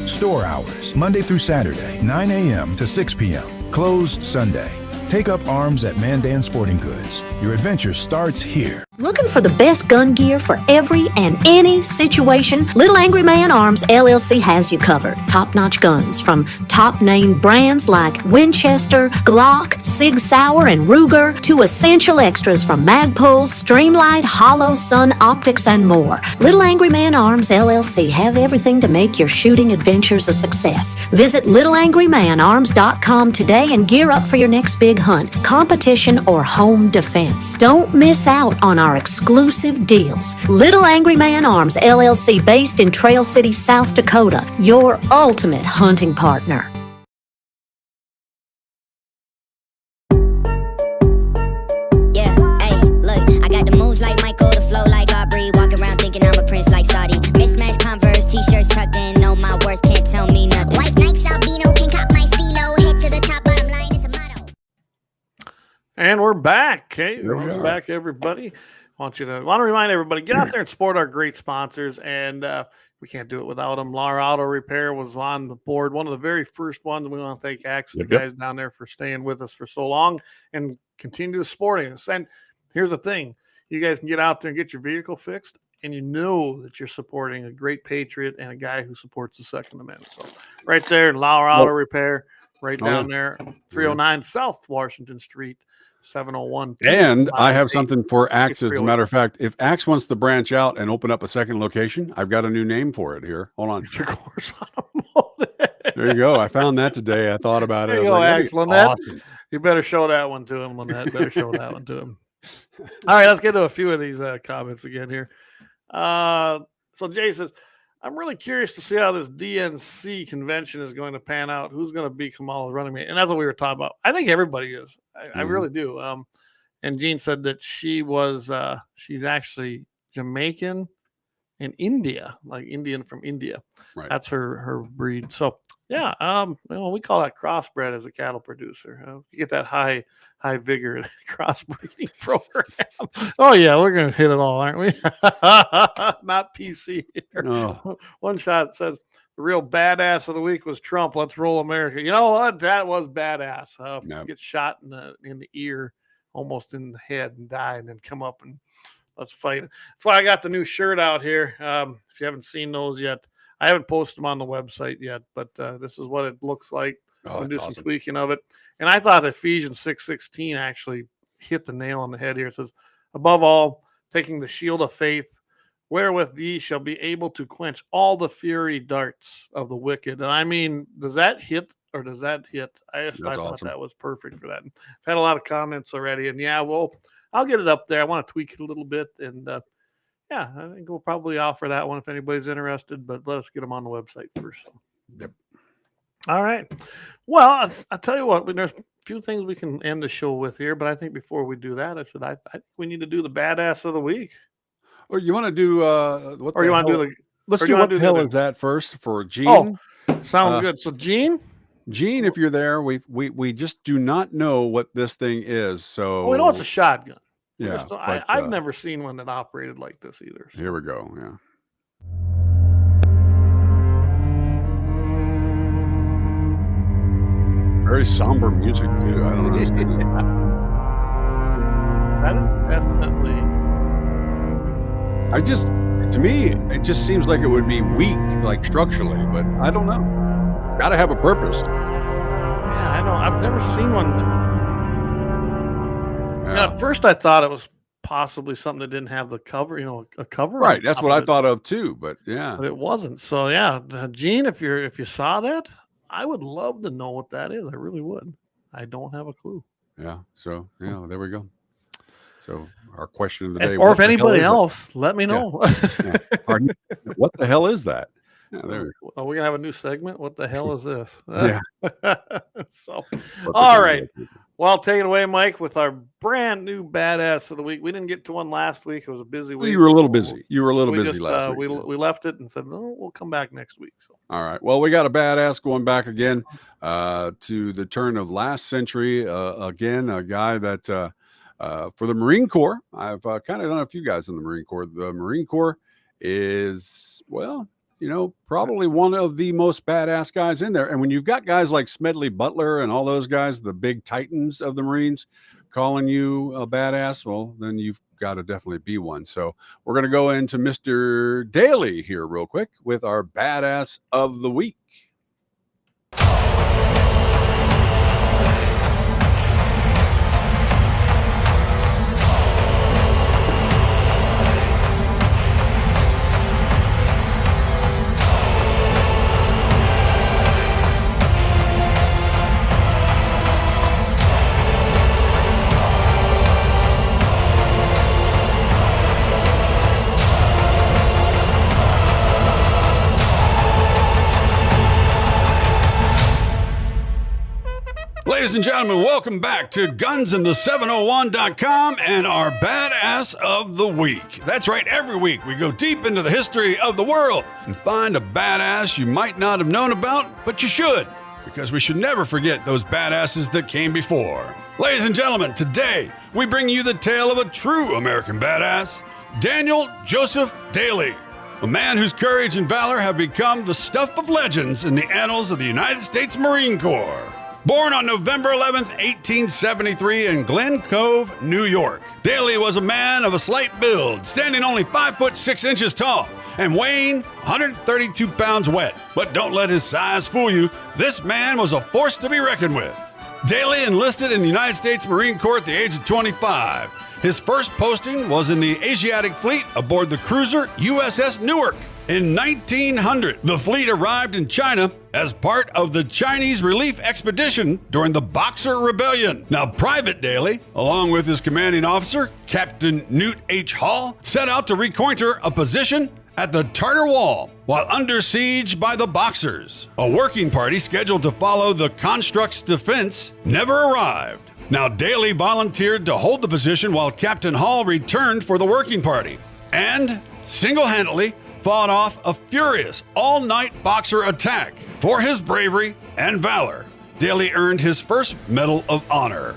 Store hours, Monday through Saturday, 9 a.m. to 6 p.m. Closed Sunday. Take up arms at Mandan Sporting Goods. Your adventure starts here. Looking for the best gun gear for every and any situation? Little Angry Man Arms LLC has you covered. Top-notch guns from top-name brands like Winchester, Glock, Sig Sauer, and Ruger, to essential extras from Magpul, Streamlight, Hollow, Sun Optics, and more. Little Angry Man Arms LLC have everything to make your shooting adventures a success. Visit littleangrymanarms.com today and gear up for your next big hunt, competition, or home defense. Don't miss out on our exclusive deals. Little Angry Man Arms LLC, based in Trail City, South Dakota, your ultimate hunting partner. Yeah, hey, look, I got the moves like Michael, the flow like Aubrey, walk around thinking I'm a prince like Saudi. Mismatched Converse, t-shirts tucked in, know my worth, can't tell me nothing. White Nikes, albino, can cop my stilo, head to the top, bottom line is a motto. And we're back. Okay, we're back, everybody. Want to remind everybody, get out there and support our great sponsors, and we can't do it without them. LAUER Auto Repair was on the board, one of the very first ones. We want to thank Axe, the guys down there, for staying with us for so long and continue supporting us. And here's the thing: you guys can get out there and get your vehicle fixed, and you know that you're supporting a great patriot and a guy who supports the Second Amendment. So right there, LAUER Auto Repair, right down there, 309 South Washington Street. 701. And I have something for Axe. As a matter of fact, if Axe wants to branch out and open up a second location, I've got a new name for it here. Hold on. There you go. I found that today. I thought about it. There you go, Axe. Lynette, awesome. You better show that one to him, Lynette. Better show that one to him. All right, let's get to a few of these comments again here. So Jay says, I'm really curious to see how this DNC convention is going to pan out. Who's going to be Kamala's running mate? And that's what we were talking about. I think everybody is. I really do. And Jean said that she's actually Jamaican and India, like Indian from India. Right. That's her breed. So yeah, we call that crossbred as a cattle producer. You get that high vigor crossbreeding program. Oh yeah, we're gonna hit it all, aren't we? Not PC here. No. One shot says the real badass of the week was Trump. Let's roll America. You know what? That was badass. Get shot in the ear, almost in the head, and die, and then come up and let's fight. That's why I got the new shirt out here. If you haven't seen those yet, I haven't posted them on the website yet, but this is what it looks like. I'll do some tweaking of it. And I thought Ephesians 6:16 actually hit the nail on the head here. It says, above all, taking the shield of faith, wherewith ye shall be able to quench all the fiery darts of the wicked. And I mean, does that hit or does that hit? I thought that was perfect for that. I've had a lot of comments already. And yeah, well, I'll get it up there. I want to tweak it a little bit. And yeah, I think we'll probably offer that one if anybody's interested, but let us get them on the website first. Yep. All right. Well, I'll tell you what, there's a few things we can end the show with here, but I think before we do that, I think we need to do the badass of the week. Or you want to do or you want to do let's Or do you what wanna the do hell other- is that first for Gene. Sounds good. So, Gene? Gene, if you're there, we just do not know what this thing is. So We know it's a shotgun. yeah, I've never seen one that operated like this either. So. Here we go. Yeah. Very somber music too. I don't know. That is definitely. To me, it just seems like it would be weak, like structurally, but I don't know. Got to have a purpose. Yeah, I know. I've never seen one. Yeah. At first, I thought it was possibly something that didn't have the cover. A cover. Right. on That's top what of I it, thought of too. But yeah. But it wasn't. So yeah, Gene, if you saw that, I would love to know what that is. I really would. I don't have a clue. Yeah. So yeah, there we go. So our question of the day, Or if what the hell anybody is else, let me know. Yeah. Pardon? What the hell is that? Yeah, there. Are we gonna have a new segment? What the hell is this? Yeah. So, What the all hell right. is it? Well, take it away, Mike, with our brand new badass of the week. We didn't get to one last week. It was a busy week. You were a little so busy. You were a little we busy last week. We left it and said, no, we'll come back next week. So, All right. Well, we got a badass going back again to the turn of last century. Again, a guy that for the Marine Corps, I've kind of done a few guys in the Marine Corps. The Marine Corps is, well, probably one of the most badass guys in there. And when you've got guys like Smedley Butler and all those guys, the big titans of the Marines, calling you a badass, well, then you've got to definitely be one. So we're going to go into Mr. Daly here real quick with our badass of the week. Ladies and gentlemen, welcome back to GunsInThe701.com and our Badass of the Week. That's right, every week we go deep into the history of the world and find a badass you might not have known about, but you should, because we should never forget those badasses that came before. Ladies and gentlemen, today we bring you the tale of a true American badass, Daniel Joseph Daly, a man whose courage and valor have become the stuff of legends in the annals of the United States Marine Corps. Born on November 11th, 1873 in Glen Cove, New York, Daly was a man of a slight build, standing only 5'6" tall and weighing 132 pounds wet. But don't let his size fool you. This man was a force to be reckoned with. Daly enlisted in the United States Marine Corps at the age of 25. His first posting was in the Asiatic Fleet aboard the cruiser USS Newark. In 1900, the fleet arrived in China as part of the Chinese relief expedition during the Boxer Rebellion. Now, Private Daly, along with his commanding officer, Captain Newt H. Hall, set out to reconnoiter a position at the Tartar Wall while under siege by the Boxers. A working party scheduled to follow the construct's defense never arrived. Now, Daly volunteered to hold the position while Captain Hall returned for the working party and single-handedly fought off a furious all-night Boxer attack. For his bravery and valor, Daly earned his first Medal of Honor.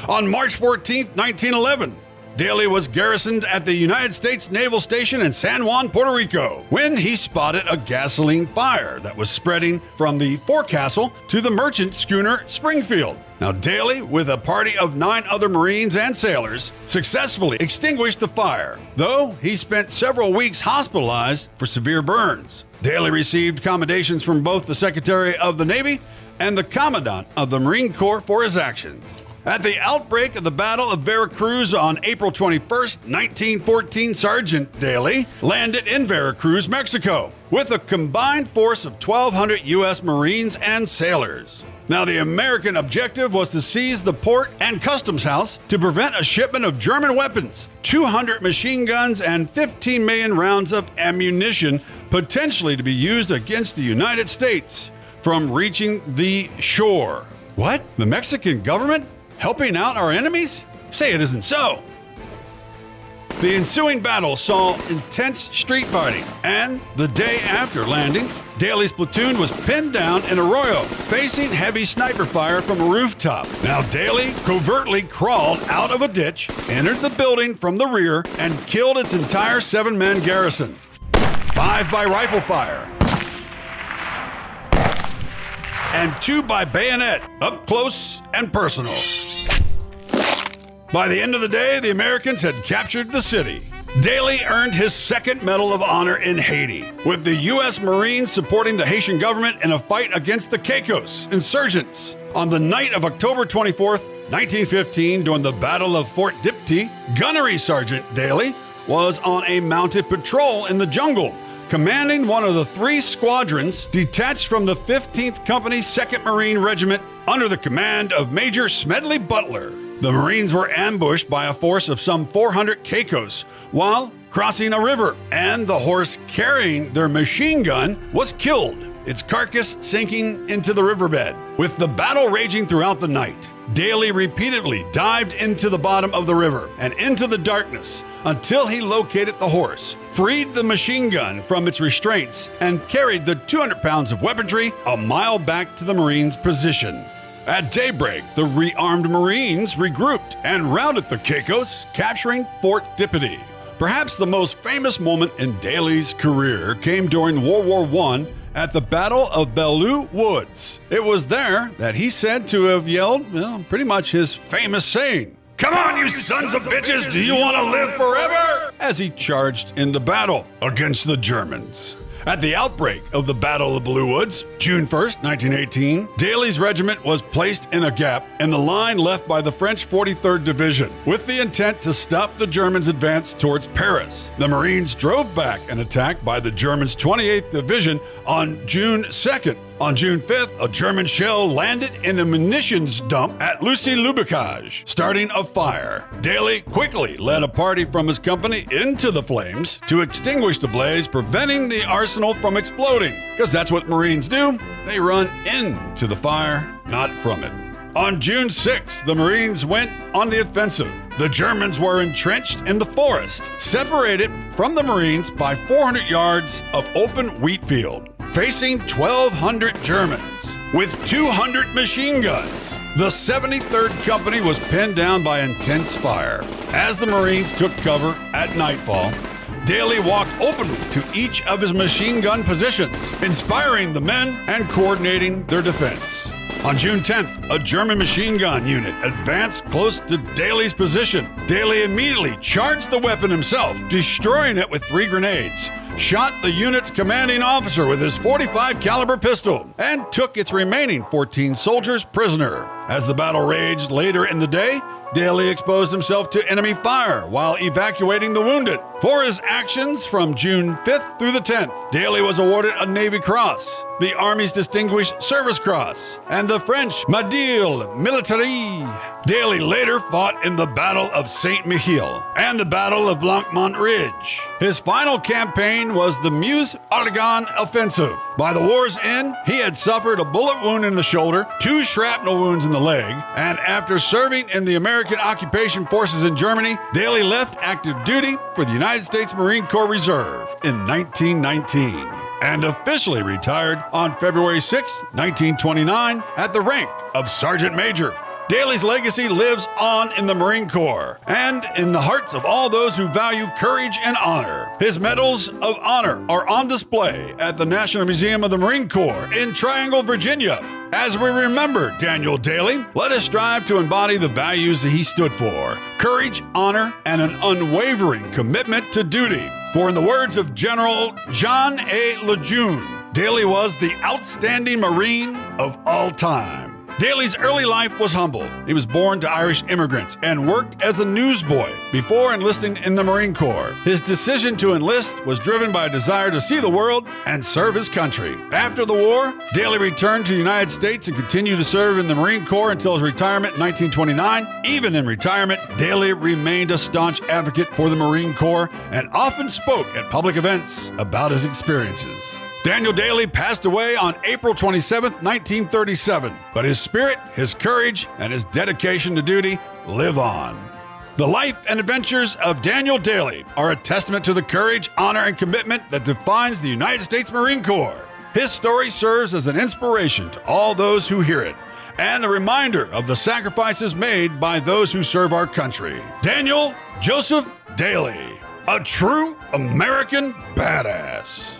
On March 14, 1911, Daly was garrisoned at the United States Naval Station in San Juan, Puerto Rico, when he spotted a gasoline fire that was spreading from the forecastle to the merchant schooner Springfield. Now, Daly, with a party of 9 other Marines and sailors, successfully extinguished the fire, though he spent several weeks hospitalized for severe burns. Daly received commendations from both the Secretary of the Navy and the Commandant of the Marine Corps for his actions. At the outbreak of the Battle of Veracruz on April 21, 1914, Sergeant Daly landed in Veracruz, Mexico, with a combined force of 1,200 U.S. Marines and sailors. Now, the American objective was to seize the port and customs house to prevent a shipment of German weapons, 200 machine guns, and 15 million rounds of ammunition, potentially to be used against the United States, from reaching the shore. What? The Mexican government helping out our enemies? Say it isn't so. The ensuing battle saw intense street fighting, and the day after landing, Daly's platoon was pinned down in Arroyo, facing heavy sniper fire from a rooftop. Now Daly covertly crawled out of a ditch, entered the building from the rear, and killed its entire 7-man garrison. 5 by rifle fire, and 2 by bayonet, up close and personal. By the end of the day, the Americans had captured the city. Daly earned his 2nd Medal of Honor in Haiti, with the U.S. Marines supporting the Haitian government in a fight against the Caicos insurgents. On the night of October 24th, 1915, during the Battle of Fort Dipty, Gunnery Sergeant Daly was on a mounted patrol in the jungle, commanding one of the 3 squadrons detached from the 15th Company 2nd Marine Regiment under the command of Major Smedley Butler. The Marines were ambushed by a force of some 400 Caicos while crossing a river, and the horse carrying their machine gun was killed, its carcass sinking into the riverbed. With the battle raging throughout the night, Daly repeatedly dived into the bottom of the river and into the darkness until he located the horse, freed the machine gun from its restraints, and carried the 200 pounds of weaponry a mile back to the Marines' position. At daybreak, the rearmed Marines regrouped and routed the Caicos, capturing Fort Dipty. Perhaps the most famous moment in Daly's career came during World War I at the Battle of Belleau Woods. It was there that he said to have yelled, pretty much his famous saying, "Come on, you sons of bitches, do you want to live forever?" as he charged into battle against the Germans. At the outbreak of the Battle of Belleau Woods, June 1st, 1918, Daly's regiment was placed in a gap in the line left by the French 43rd Division, with the intent to stop the Germans' advance towards Paris. The Marines drove back an attack by the Germans' 28th Division on June 2nd. On June 5th, a German shell landed in a munitions dump at Lucy-le-Bocage, starting a fire. Daly quickly led a party from his company into the flames to extinguish the blaze, preventing the arsenal from exploding. Because that's what Marines do. They run into the fire, not from it. On June 6th, the Marines went on the offensive. The Germans were entrenched in the forest, separated from the Marines by 400 yards of open wheat field, facing 1,200 Germans with 200 machine guns. The 73rd Company was pinned down by intense fire. As the Marines took cover at nightfall, Daly walked openly to each of his machine gun positions, inspiring the men and coordinating their defense. On June 10th, a German machine gun unit advanced close to Daly's position. Daly immediately charged the weapon himself, destroying it with 3 grenades, shot the unit's commanding officer with his .45 caliber pistol, and took its remaining 14 soldiers prisoner. As the battle raged later in the day, Daly exposed himself to enemy fire while evacuating the wounded. For his actions from June 5th through the 10th, Daly was awarded a Navy Cross, the Army's Distinguished Service Cross, and the French Médaille Militaire. Daly later fought in the Battle of Saint-Mihiel and the Battle of Blancmont Ridge. His final campaign was the Meuse-Argonne Offensive. By the war's end, he had suffered a bullet wound in the shoulder, 2 shrapnel wounds in the leg, and after serving in the American occupation forces in Germany, Daly left active duty for the United States Marine Corps Reserve in 1919 and officially retired on February 6, 1929 at the rank of Sergeant Major. Daly's legacy lives on in the Marine Corps and in the hearts of all those who value courage and honor. His medals of honor are on display at the National Museum of the Marine Corps in Triangle, Virginia. As we remember Daniel Daly, let us strive to embody the values that he stood for: courage, honor, and an unwavering commitment to duty. For in the words of General John A. Lejeune, Daly was the outstanding Marine of all time. Daly's early life was humble. He was born to Irish immigrants and worked as a newsboy before enlisting in the Marine Corps. His decision to enlist was driven by a desire to see the world and serve his country. After the war, Daly returned to the United States and continued to serve in the Marine Corps until his retirement in 1929. Even in retirement, Daly remained a staunch advocate for the Marine Corps and often spoke at public events about his experiences. Daniel Daly passed away on April 27, 1937, but his spirit, his courage, and his dedication to duty live on. The life and adventures of Daniel Daly are a testament to the courage, honor, and commitment that defines the United States Marine Corps. His story serves as an inspiration to all those who hear it, and a reminder of the sacrifices made by those who serve our country. Daniel Joseph Daly, a true American badass.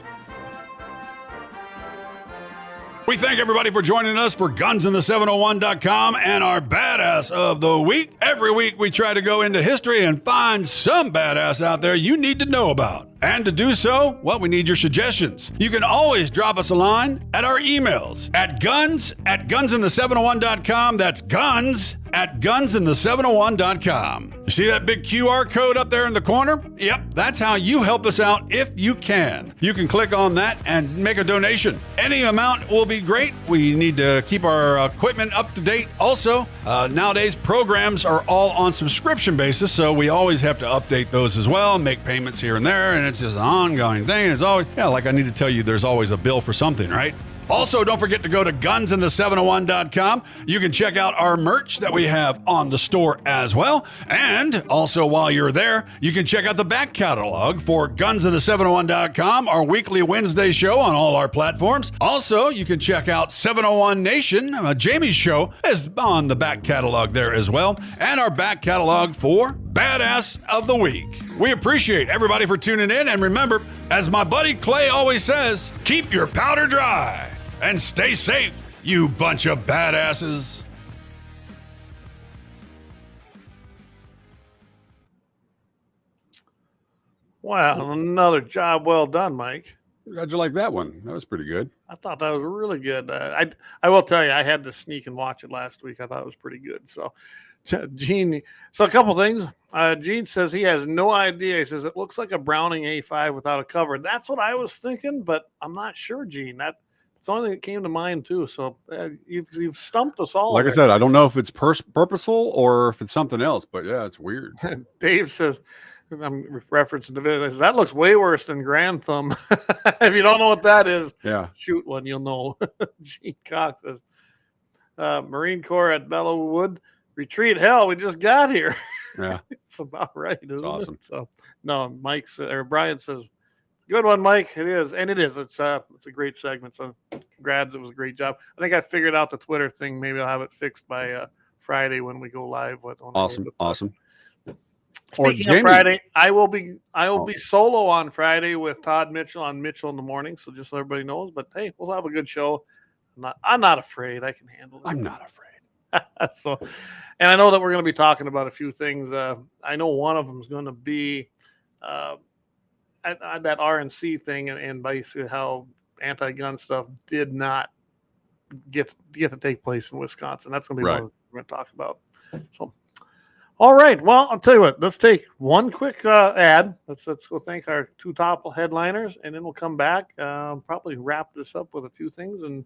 We thank everybody for joining us for GunsInThe701.com and our Badass of the Week. Every week we try to go into history and find some badass out there you need to know about. And to do so, well, we need your suggestions. You can always drop us a line at our emails at GunsInThe701.com. That's guns@GunsInThe701.com. You see that big QR code up there in the corner? Yep, that's how you help us out if you can. You can click on that and make a donation. Any amount will be great. We need to keep our equipment up to date. Also, nowadays programs are all on subscription basis, so we always have to update those as well, make payments here and there, and it's just an ongoing thing. It's always, like I need to tell you, there's always a bill for something, right? Also, don't forget to go to GunsInThe701.com. You can check out our merch that we have on the store as well. And also, while you're there, you can check out the back catalog for GunsInThe701.com, our weekly Wednesday show on all our platforms. Also, you can check out 701 Nation, Jamie's show, is on the back catalog there as well. And our back catalog for Badass of the Week. We appreciate everybody for tuning in. And remember, as my buddy Clay always says, keep your powder dry. And stay safe, you bunch of badasses. Wow, another job well done, Mike. How'd you like that one? That was pretty good. I thought that was really good. I will tell you, I had to sneak and watch it last week. I thought it was pretty good. So, Gene, so a couple things. Gene says he has no idea. He says it looks like a Browning A5 without a cover. That's what I was thinking, but I'm not sure, Gene. That's the only thing that came to mind too. So you've stumped us all. Like I said, I don't know if it's purposeful or if it's something else, but yeah, it's weird. Dave says, I'm referencing the video. Says, that looks way worse than Grand Thumb. If you don't know what that is, shoot one, you'll know. Gene Cox says, Marine Corps at Bellowwood retreat. Hell, we just got here. Yeah, it's about right, isn't awesome. it? So no, Brian says, good one, Mike. It is, and it is. It's a great segment. So congrats, it was a great job. I think I figured out the Twitter thing. Maybe I'll have it fixed by Friday when we go live. Awesome. Speaking of Friday, I will be solo on Friday with Todd Mitchell on Mitchell in the Morning. So just so everybody knows. But hey, we'll have a good show. I'm not afraid. I can handle it. I'm not afraid. So, and I know that we're going to be talking about a few things. I know one of them is going to be that RNC thing and basically how anti-gun stuff did not get to take place in Wisconsin. That's going to be one we're going to talk about. So, all right. Well, I'll tell you what. Let's take one quick ad. Let's go thank our two top headliners, and then we'll come back. Probably wrap this up with a few things and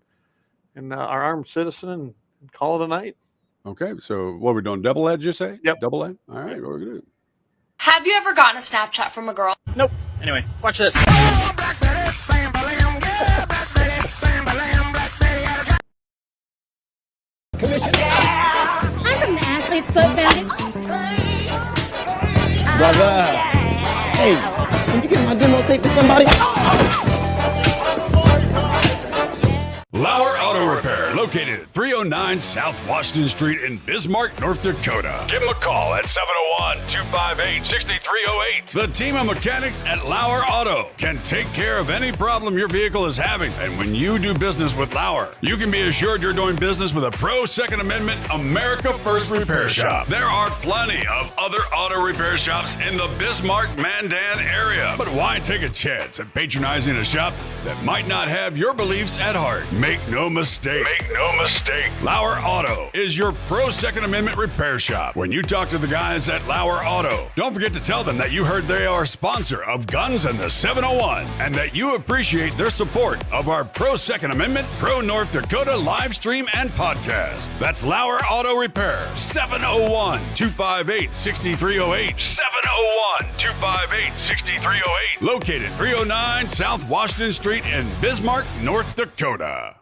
our armed citizen and call it a night. Okay. So what are we doing? Double ad, you say? Yep. Double ad. All right. What are we gonna do? Have you ever gotten a Snapchat from a girl? Nope. Anyway, watch this. Commission. I'm from the Athlete's Foot Bandit. Brother. Hey, can you get my demo tape to somebody? Lauer Auto Repair, located at 309 South Washington Street in Bismarck, North Dakota. Give them a call at 701-258-6308. The team of mechanics at Lauer Auto can take care of any problem your vehicle is having. And when you do business with Lauer, you can be assured you're doing business with a pro Second Amendment America First repair shop. There are plenty of other auto repair shops in the Bismarck-Mandan area. But why take a chance at patronizing a shop that might not have your beliefs at heart? Make no mistake. Lauer Auto is your pro Second Amendment repair shop. When you talk to the guys at Lauer Auto, don't forget to tell them that you heard they are a sponsor of Guns and the 701 and that you appreciate their support of our pro Second Amendment, pro North Dakota live stream and podcast. That's Lauer Auto Repair, 701-258-6308. 701-258-6308. Located 309 South Washington Street in Bismarck, North Dakota.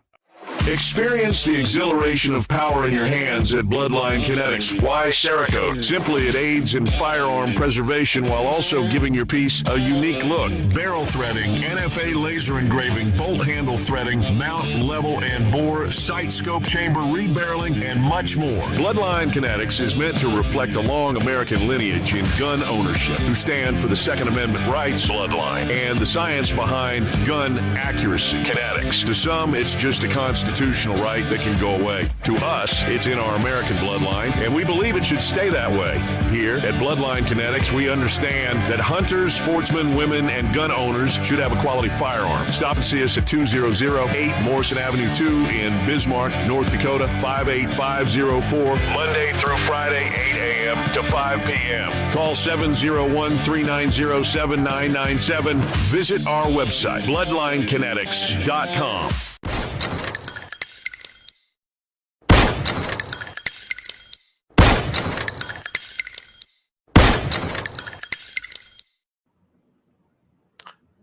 Experience the exhilaration of power in your hands at Bloodline Kinetics. Why Cerakote? Simply, it aids in firearm preservation while also giving your piece a unique look. Barrel threading, NFA laser engraving, bolt handle threading, mount, level, and bore, sight scope chamber rebarreling, and much more. Bloodline Kinetics is meant to reflect a long American lineage in gun ownership, who stand for the Second Amendment rights, Bloodline, and the science behind gun accuracy, Kinetics. To some, it's just a constitutional right that can go away. To us, it's in our American bloodline, and we believe it should stay that way. Here at Bloodline Kinetics, we understand that hunters, sportsmen, women, and gun owners should have a quality firearm. Stop and see us at 2008 Morrison Avenue 2 in Bismarck, North Dakota, 58504, Monday through Friday, 8 a.m. to 5 p.m. Call 701-390-7997. Visit our website, bloodlinekinetics.com.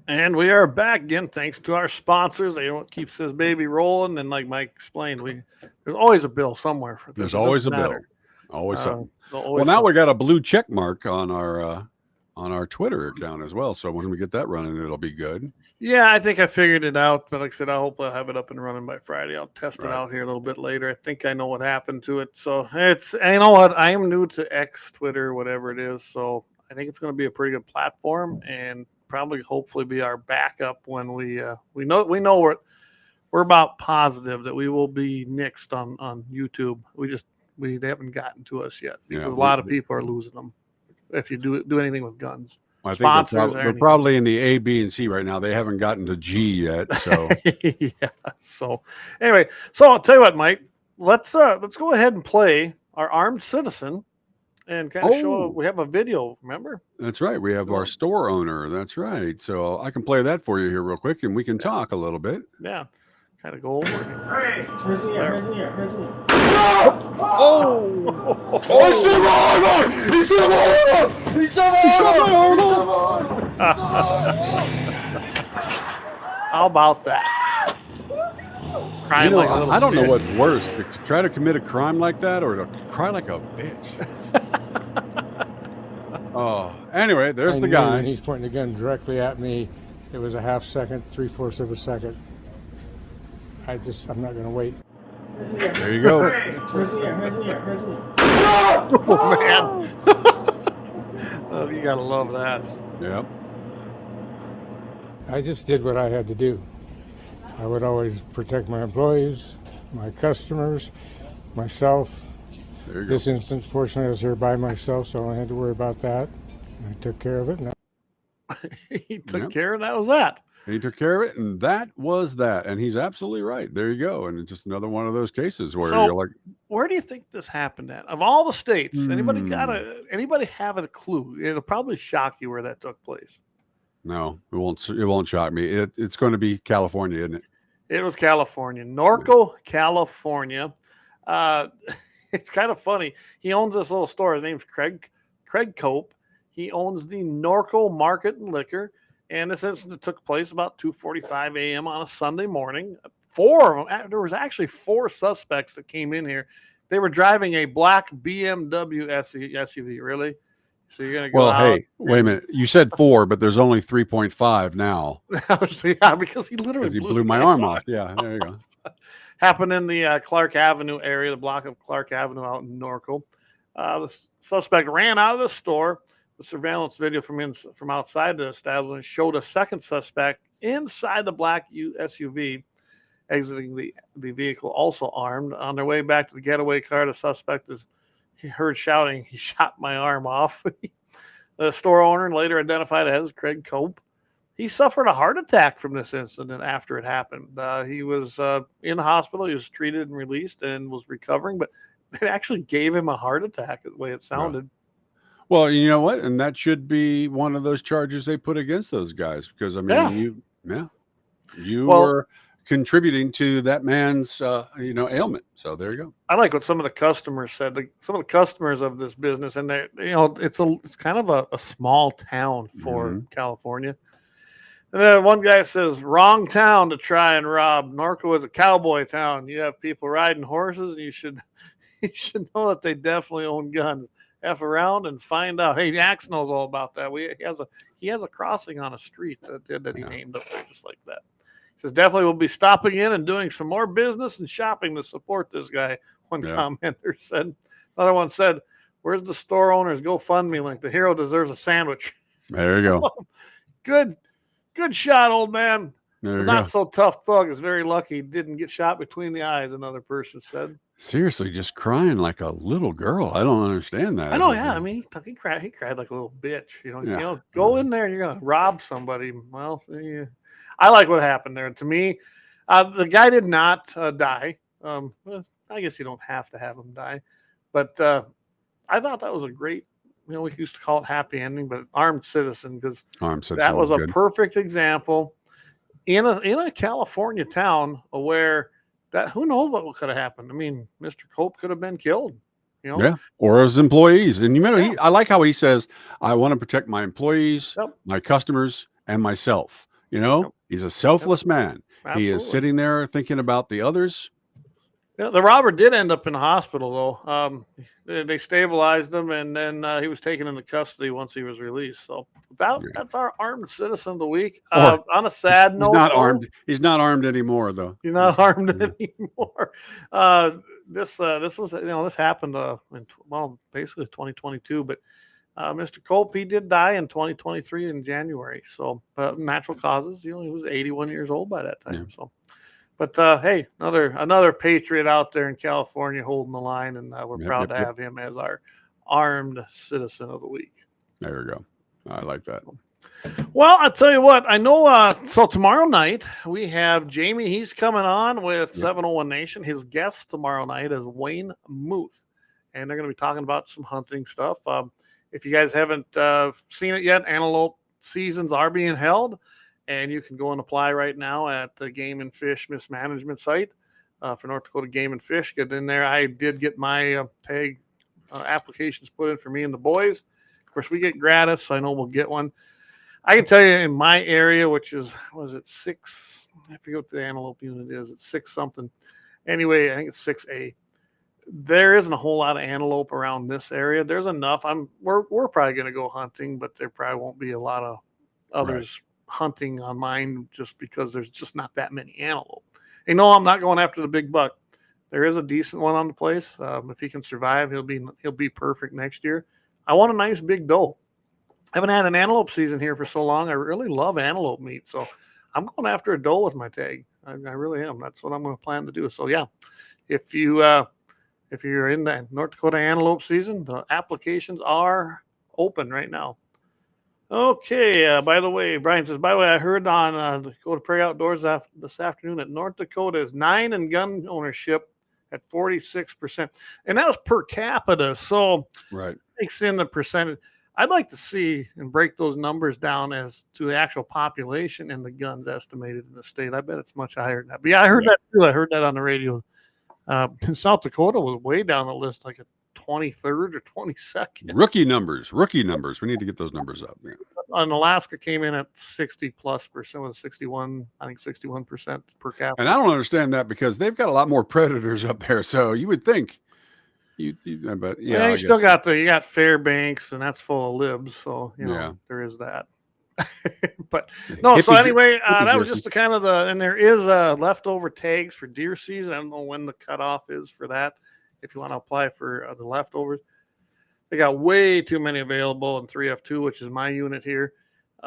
And we are back again, thanks to our sponsors. They what keeps this baby rolling. And like Mike explained, there's always a bill somewhere for this. There's always a bill. Always something. Always now we got a blue check mark on our Twitter account as well. So when we get that running, it'll be good. Yeah, I think I figured it out. But like I said, I hope I'll have it up and running by Friday. I'll test it out here a little bit later. I think I know what happened to it. So and you know what? I am new to X, Twitter, whatever it is. So I think it's going to be a pretty good platform and probably hopefully be our backup when we know we're about positive that we will be nixed on YouTube. They haven't gotten to us yet because a lot of people are losing them if you do anything with guns. I think they're probably in the A, B, and C right now. They haven't gotten to G yet. So yeah. So anyway, so I'll tell you what, Mike. Let's go ahead and play our armed citizen. And kind of show we have a video, remember? That's right. We have our store owner. That's right. So I can play that for you here real quick, and we can talk a little bit. Yeah. Kind of go over it. Hey, where's he at? How about that? Crime I don't know what's worse, to try to commit a crime like that or to cry like a bitch. Oh, anyway, there's the guy. And he's pointing the gun directly at me. It was a half second, 3/4 of a second. I'm not going to wait. There you go. Oh, man. Oh, you got to love that. Yep. I just did what I had to do. I would always protect my employees, my customers, myself. There you go. This instance, fortunately, I was here by myself, so I only had to worry about that. I took care of it. He took care of that. Was that? He took care of it, and that was that. And he's absolutely right. There you go. And it's just another one of those cases where you're like, where do you think this happened at? Of all the states, anybody have a clue? It'll probably shock you where that took place. No, it won't shock me. It's going to be California, isn't it? It was California, Norco, California. It's kind of funny. He owns this little store. His name's Craig Cope. He owns the Norco Market and Liquor. And this incident took place about 2:45 a.m. on a Sunday morning. There was actually 4 suspects that came in here. They were driving a black BMW SUV. Really? So you're gonna go out? Hey, wait a minute. You said 4, but there's only 3.5 now. Yeah, because he literally blew my arm off. Yeah, there you go. Happened in the Clark Avenue area, the block of Clark Avenue out in Norco. The suspect ran out of the store. The surveillance video from outside the establishment showed a second suspect inside the black SUV exiting the vehicle, also armed. On their way back to the getaway car, the suspect he heard shouting, "He shot my arm off." The store owner, later identified as Craig Cope, he suffered a heart attack from this incident after it happened. He was in the hospital. He was treated and released and was recovering, but it actually gave him a heart attack the way it sounded. Right. Well, you know what? And that should be one of those charges they put against those guys because, I mean, you were contributing to that man's, ailment. So there you go. I like what some of the customers said. Some of the customers of this business, and it's kind of a small town for California. And then one guy says, wrong town to try and rob. Norco is a cowboy town. You have people riding horses, and you should know that they definitely own guns. F around and find out. Hey, Axe knows all about that. He has a crossing on a street that he named up there just like that. He says, definitely will be stopping in and doing some more business and shopping to support this guy, one commenter said. Another one said, where's the store owner's GoFundMe link? The hero deserves a sandwich. There you go. Good shot, old man. There The you not go. so tough thug is very lucky he didn't get shot between the eyes, another person said. Seriously, just crying like a little girl. I don't understand that. I know, yeah. I mean, he cried like a little bitch. You know, go in there and you're gonna rob somebody. Well, yeah. I like what happened there. To me, the guy did not die. Well, I guess you don't have to have him die, but I thought that was a great. You know, we used to call it happy ending, but armed citizen, because that was a perfect example in a California town where that who knows what could have happened. I mean, Mr. Cope could have been killed. You know? Yeah, or his employees. And you know, I like how he says, "I want to protect my employees, my customers, and myself." You know, he's a selfless man. Absolutely. He is sitting there thinking about the others. Yeah, the robber did end up in the hospital, though. They stabilized him, and then he was taken into custody once he was released. So that's our armed citizen of the week. On a sad note, he's not armed. He's not armed anymore, though. He's not armed anymore. This was, this happened in basically 2022, but Mr. Culp, he did die in 2023 in January. So, natural causes. You know, he was 81 years old by that time. Yeah. So. But hey, another patriot out there in California holding the line, and we're proud to have him as our armed citizen of the week. There you go. I like that. Well, I'll tell you what. I know. So tomorrow night we have Jamie. He's coming on with 701 Nation. His guest tomorrow night is Wayne Muth, and they're going to be talking about some hunting stuff. If you guys haven't seen it yet, antelope seasons are being held. And you can go and apply right now at the Game and Fish Mismanagement site for North Dakota Game and Fish. Get in there. I did get my tag applications put in for me and the boys. Of course, we get gratis, so I know we'll get one. I can tell you in my area, which is, was it 6? I forget what the antelope unit is. It's 6 something. Anyway, I think it's 6A. There isn't a whole lot of antelope around this area. There's enough. We're probably going to go hunting, but there probably won't be a lot of others hunting on mine, just because there's just not that many antelope. And no, I'm not going after the big buck. There is a decent one on the place. If he can survive, he'll be perfect next year. I want a nice big doe. I haven't had an antelope season here for so long. I really love antelope meat, so I'm going after a doe with my tag. I really am. That's what I'm going to plan to do. So yeah, if you're in the North Dakota antelope season, the applications are open right now. Okay, by the way, Brian says, by the way, I heard on Dakota Prairie Outdoors this afternoon that North Dakota is 9 in gun ownership at 46%. And that was per capita. So takes in the percentage. I'd like to see and break those numbers down as to the actual population and the guns estimated in the state. I bet it's much higher than that. But yeah, I heard that too. I heard that on the radio. South Dakota was way down the list, like a 23rd or 22nd. Rookie numbers. We need to get those numbers up. Yeah. And Alaska came in at 60+%, with 61, I think 61% per capita. And I don't understand that, because they've got a lot more predators up there. So you would think, but yeah, you still got you got Fairbanks, and that's full of libs. So there is that. But no, so anyway, that was just the kind of and there is leftover tags for deer season. I don't know when the cutoff is for that. If you want to apply for the leftovers, they got way too many available in 3F2, which is my unit here.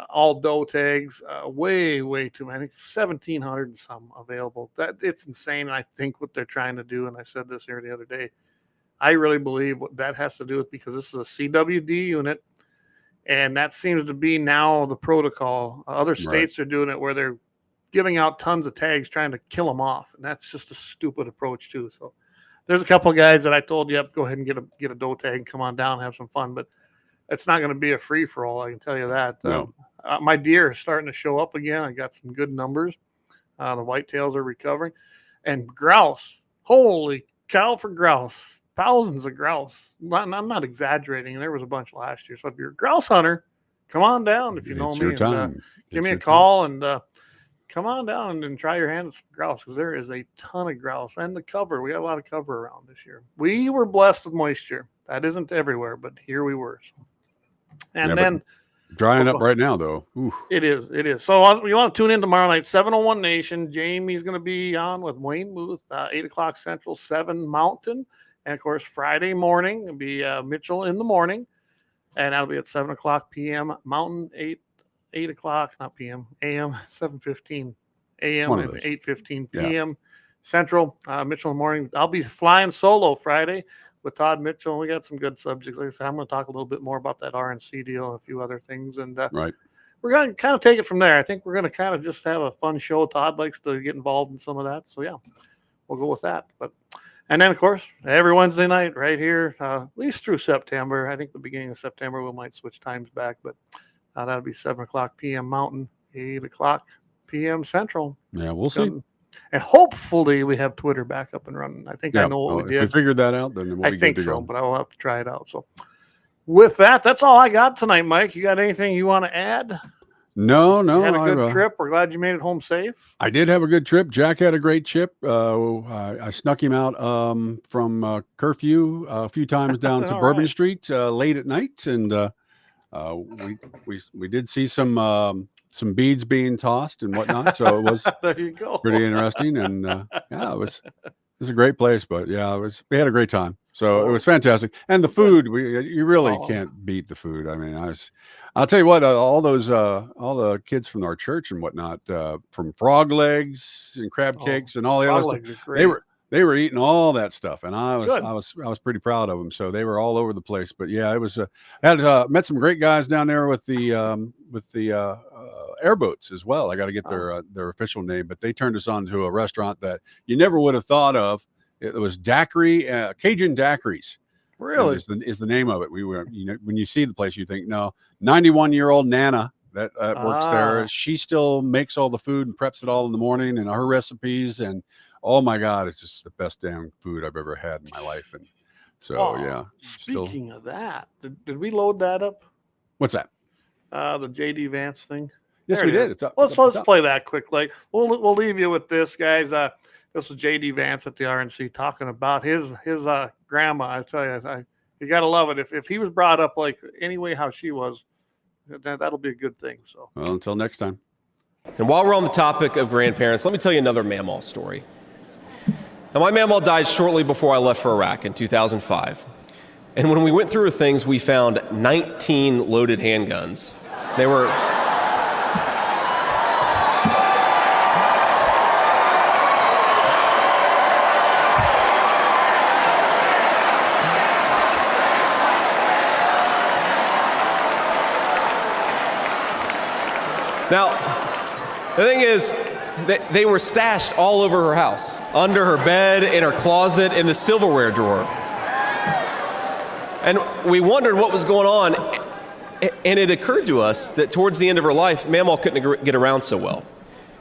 All doe tags, way too many. 1,700 and some available. It's insane. I think what they're trying to do, and I said this here the other day, I really believe what that has to do with, because this is a CWD unit, and that seems to be now the protocol. Other states are doing it where they're giving out tons of tags, trying to kill them off, and that's just a stupid approach too. So there's a couple of guys that I told, yep, go ahead and get a doe tag and come on down and have some fun, but it's not going to be a free for all. I can tell you that. No. My deer are starting to show up again. I got some good numbers. The whitetails are recovering, and grouse. Holy cow for grouse! Thousands of grouse. I'm not exaggerating. There was a bunch last year. So if you're a grouse hunter, come on down if you know It's me. your time. Give me a call and come on down and try your hand at some grouse, because there is a ton of grouse. And the cover, we got a lot of cover around this year. We were blessed with moisture. That isn't everywhere, but here we were. So. And then drying up right now, though. Ooh. It is. So you want to tune in tomorrow night, 701 Nation. Jamie's going to be on with Wayne Muth, 8 o'clock Central, 7 Mountain. And, of course, Friday morning, it'll be Mitchell in the morning. And that'll be at 7 o'clock p.m. Mountain, 8 o'clock, not p.m., a.m., 7:15 a.m. and 8:15 p.m. Central. Mitchell in the morning. I'll be flying solo Friday with Todd Mitchell. We got some good subjects. Like I said, I'm going to talk a little bit more about that RNC deal and a few other things. And we're going to kind of take it from there. I think we're going to kind of just have a fun show. Todd likes to get involved in some of that. So, yeah, we'll go with that. And then, of course, every Wednesday night right here, at least through September. I think the beginning of September we might switch times back. But that'll be 7 o'clock p.m. Mountain, 8 o'clock p.m. Central. Yeah, we'll see. And hopefully we have Twitter back up and running. I think I know what we did. If we figured that out, then we'll be good to go. But I'll have to try it out. So with that, that's all I got tonight, Mike. You got anything you want to add? No. You had a good trip. We're glad you made it home safe. I did have a good trip. Jack had a great trip. I snuck him out from curfew a few times down to Bourbon Street late at night, and we did see some beads being tossed and whatnot. So it was there you go. Pretty interesting, and it was a great place. But yeah, we had a great time. So it was fantastic, and the food you really can't beat the food. I mean, I'll tell you what, all the kids from our church and whatnot, from frog legs and crab cakes and all the other stuff, they were eating all that stuff, and I was pretty proud of them. So they were all over the place. But yeah, it was. I met some great guys down there with the airboats as well. I got to get their official name, but they turned us on to a restaurant that you never would have thought of. It was daiquiri, Cajun daiquiris. Really, is the name of it. We were, when you see the place, you think, no, 91-year-old Nana that works there. She still makes all the food and preps it all in the morning, and her recipes. And oh my God, it's just the best damn food I've ever had in my life. And so, yeah. Speaking of that, did we load that up? What's that? The JD Vance thing. Yes, we did. Let's play that quick. We'll leave you with this, guys. This was JD Vance at the RNC talking about his grandma. I tell you, you gotta love it. If he was brought up like anyway how she was, that'll be a good thing. So, well, until next time. And while we're on the topic of grandparents, let me tell you another Mamaw story. Now, my Mamaw died shortly before I left for Iraq in 2005. And when we went through her things, we found 19 loaded handguns. They were... Now, the thing is, they were stashed all over her house, under her bed, in her closet, in the silverware drawer. And we wondered what was going on, and it occurred to us that towards the end of her life, Mamaw couldn't get around so well.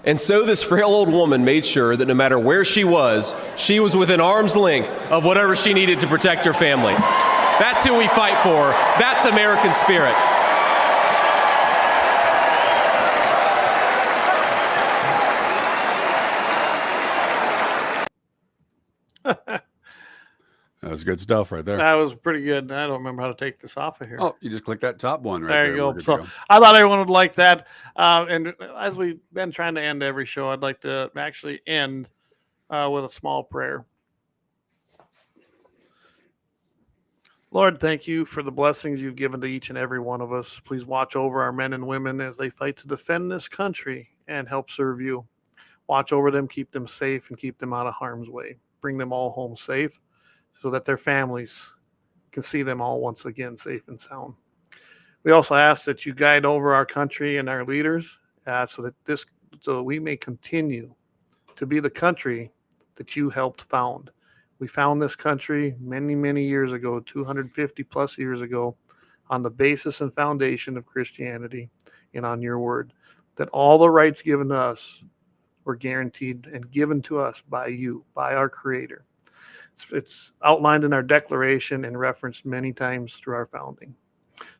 And so this frail old woman made sure that no matter where she was within arm's length of whatever she needed to protect her family. That's who we fight for. That's American spirit. That was good stuff right there. That was pretty good. I don't remember how to take this off of here. Oh, you just click that top one right there. There you go. So I thought everyone would like that. And as we've been trying to end every show, I'd like to actually end with a small prayer. Lord, thank you for the blessings you've given to each and every one of us. Please watch over our men and women as they fight to defend this country and help serve you. Watch over them, keep them safe, and keep them out of harm's way. Bring them all home safe, so that their families can see them all once again safe and sound. We also ask that you guide over our country and our leaders so that we may continue to be the country that you helped found. We found this country many, many years ago, 250 plus years ago, on the basis and foundation of Christianity and on your word, that all the rights given to us were guaranteed and given to us by you, by our Creator. It's outlined in our Declaration and referenced many times through our founding.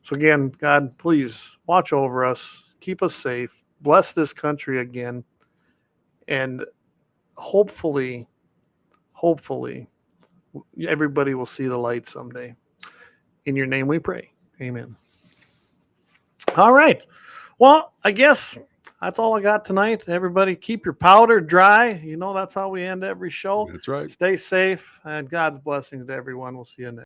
So again, God, please watch over us, keep us safe, bless this country again, and hopefully, everybody will see the light someday. In your name we pray. Amen. All right. Well, I guess that's all I got tonight. Everybody keep your powder dry. You know, that's how we end every show. That's right. Stay safe, and God's blessings to everyone. We'll see you next.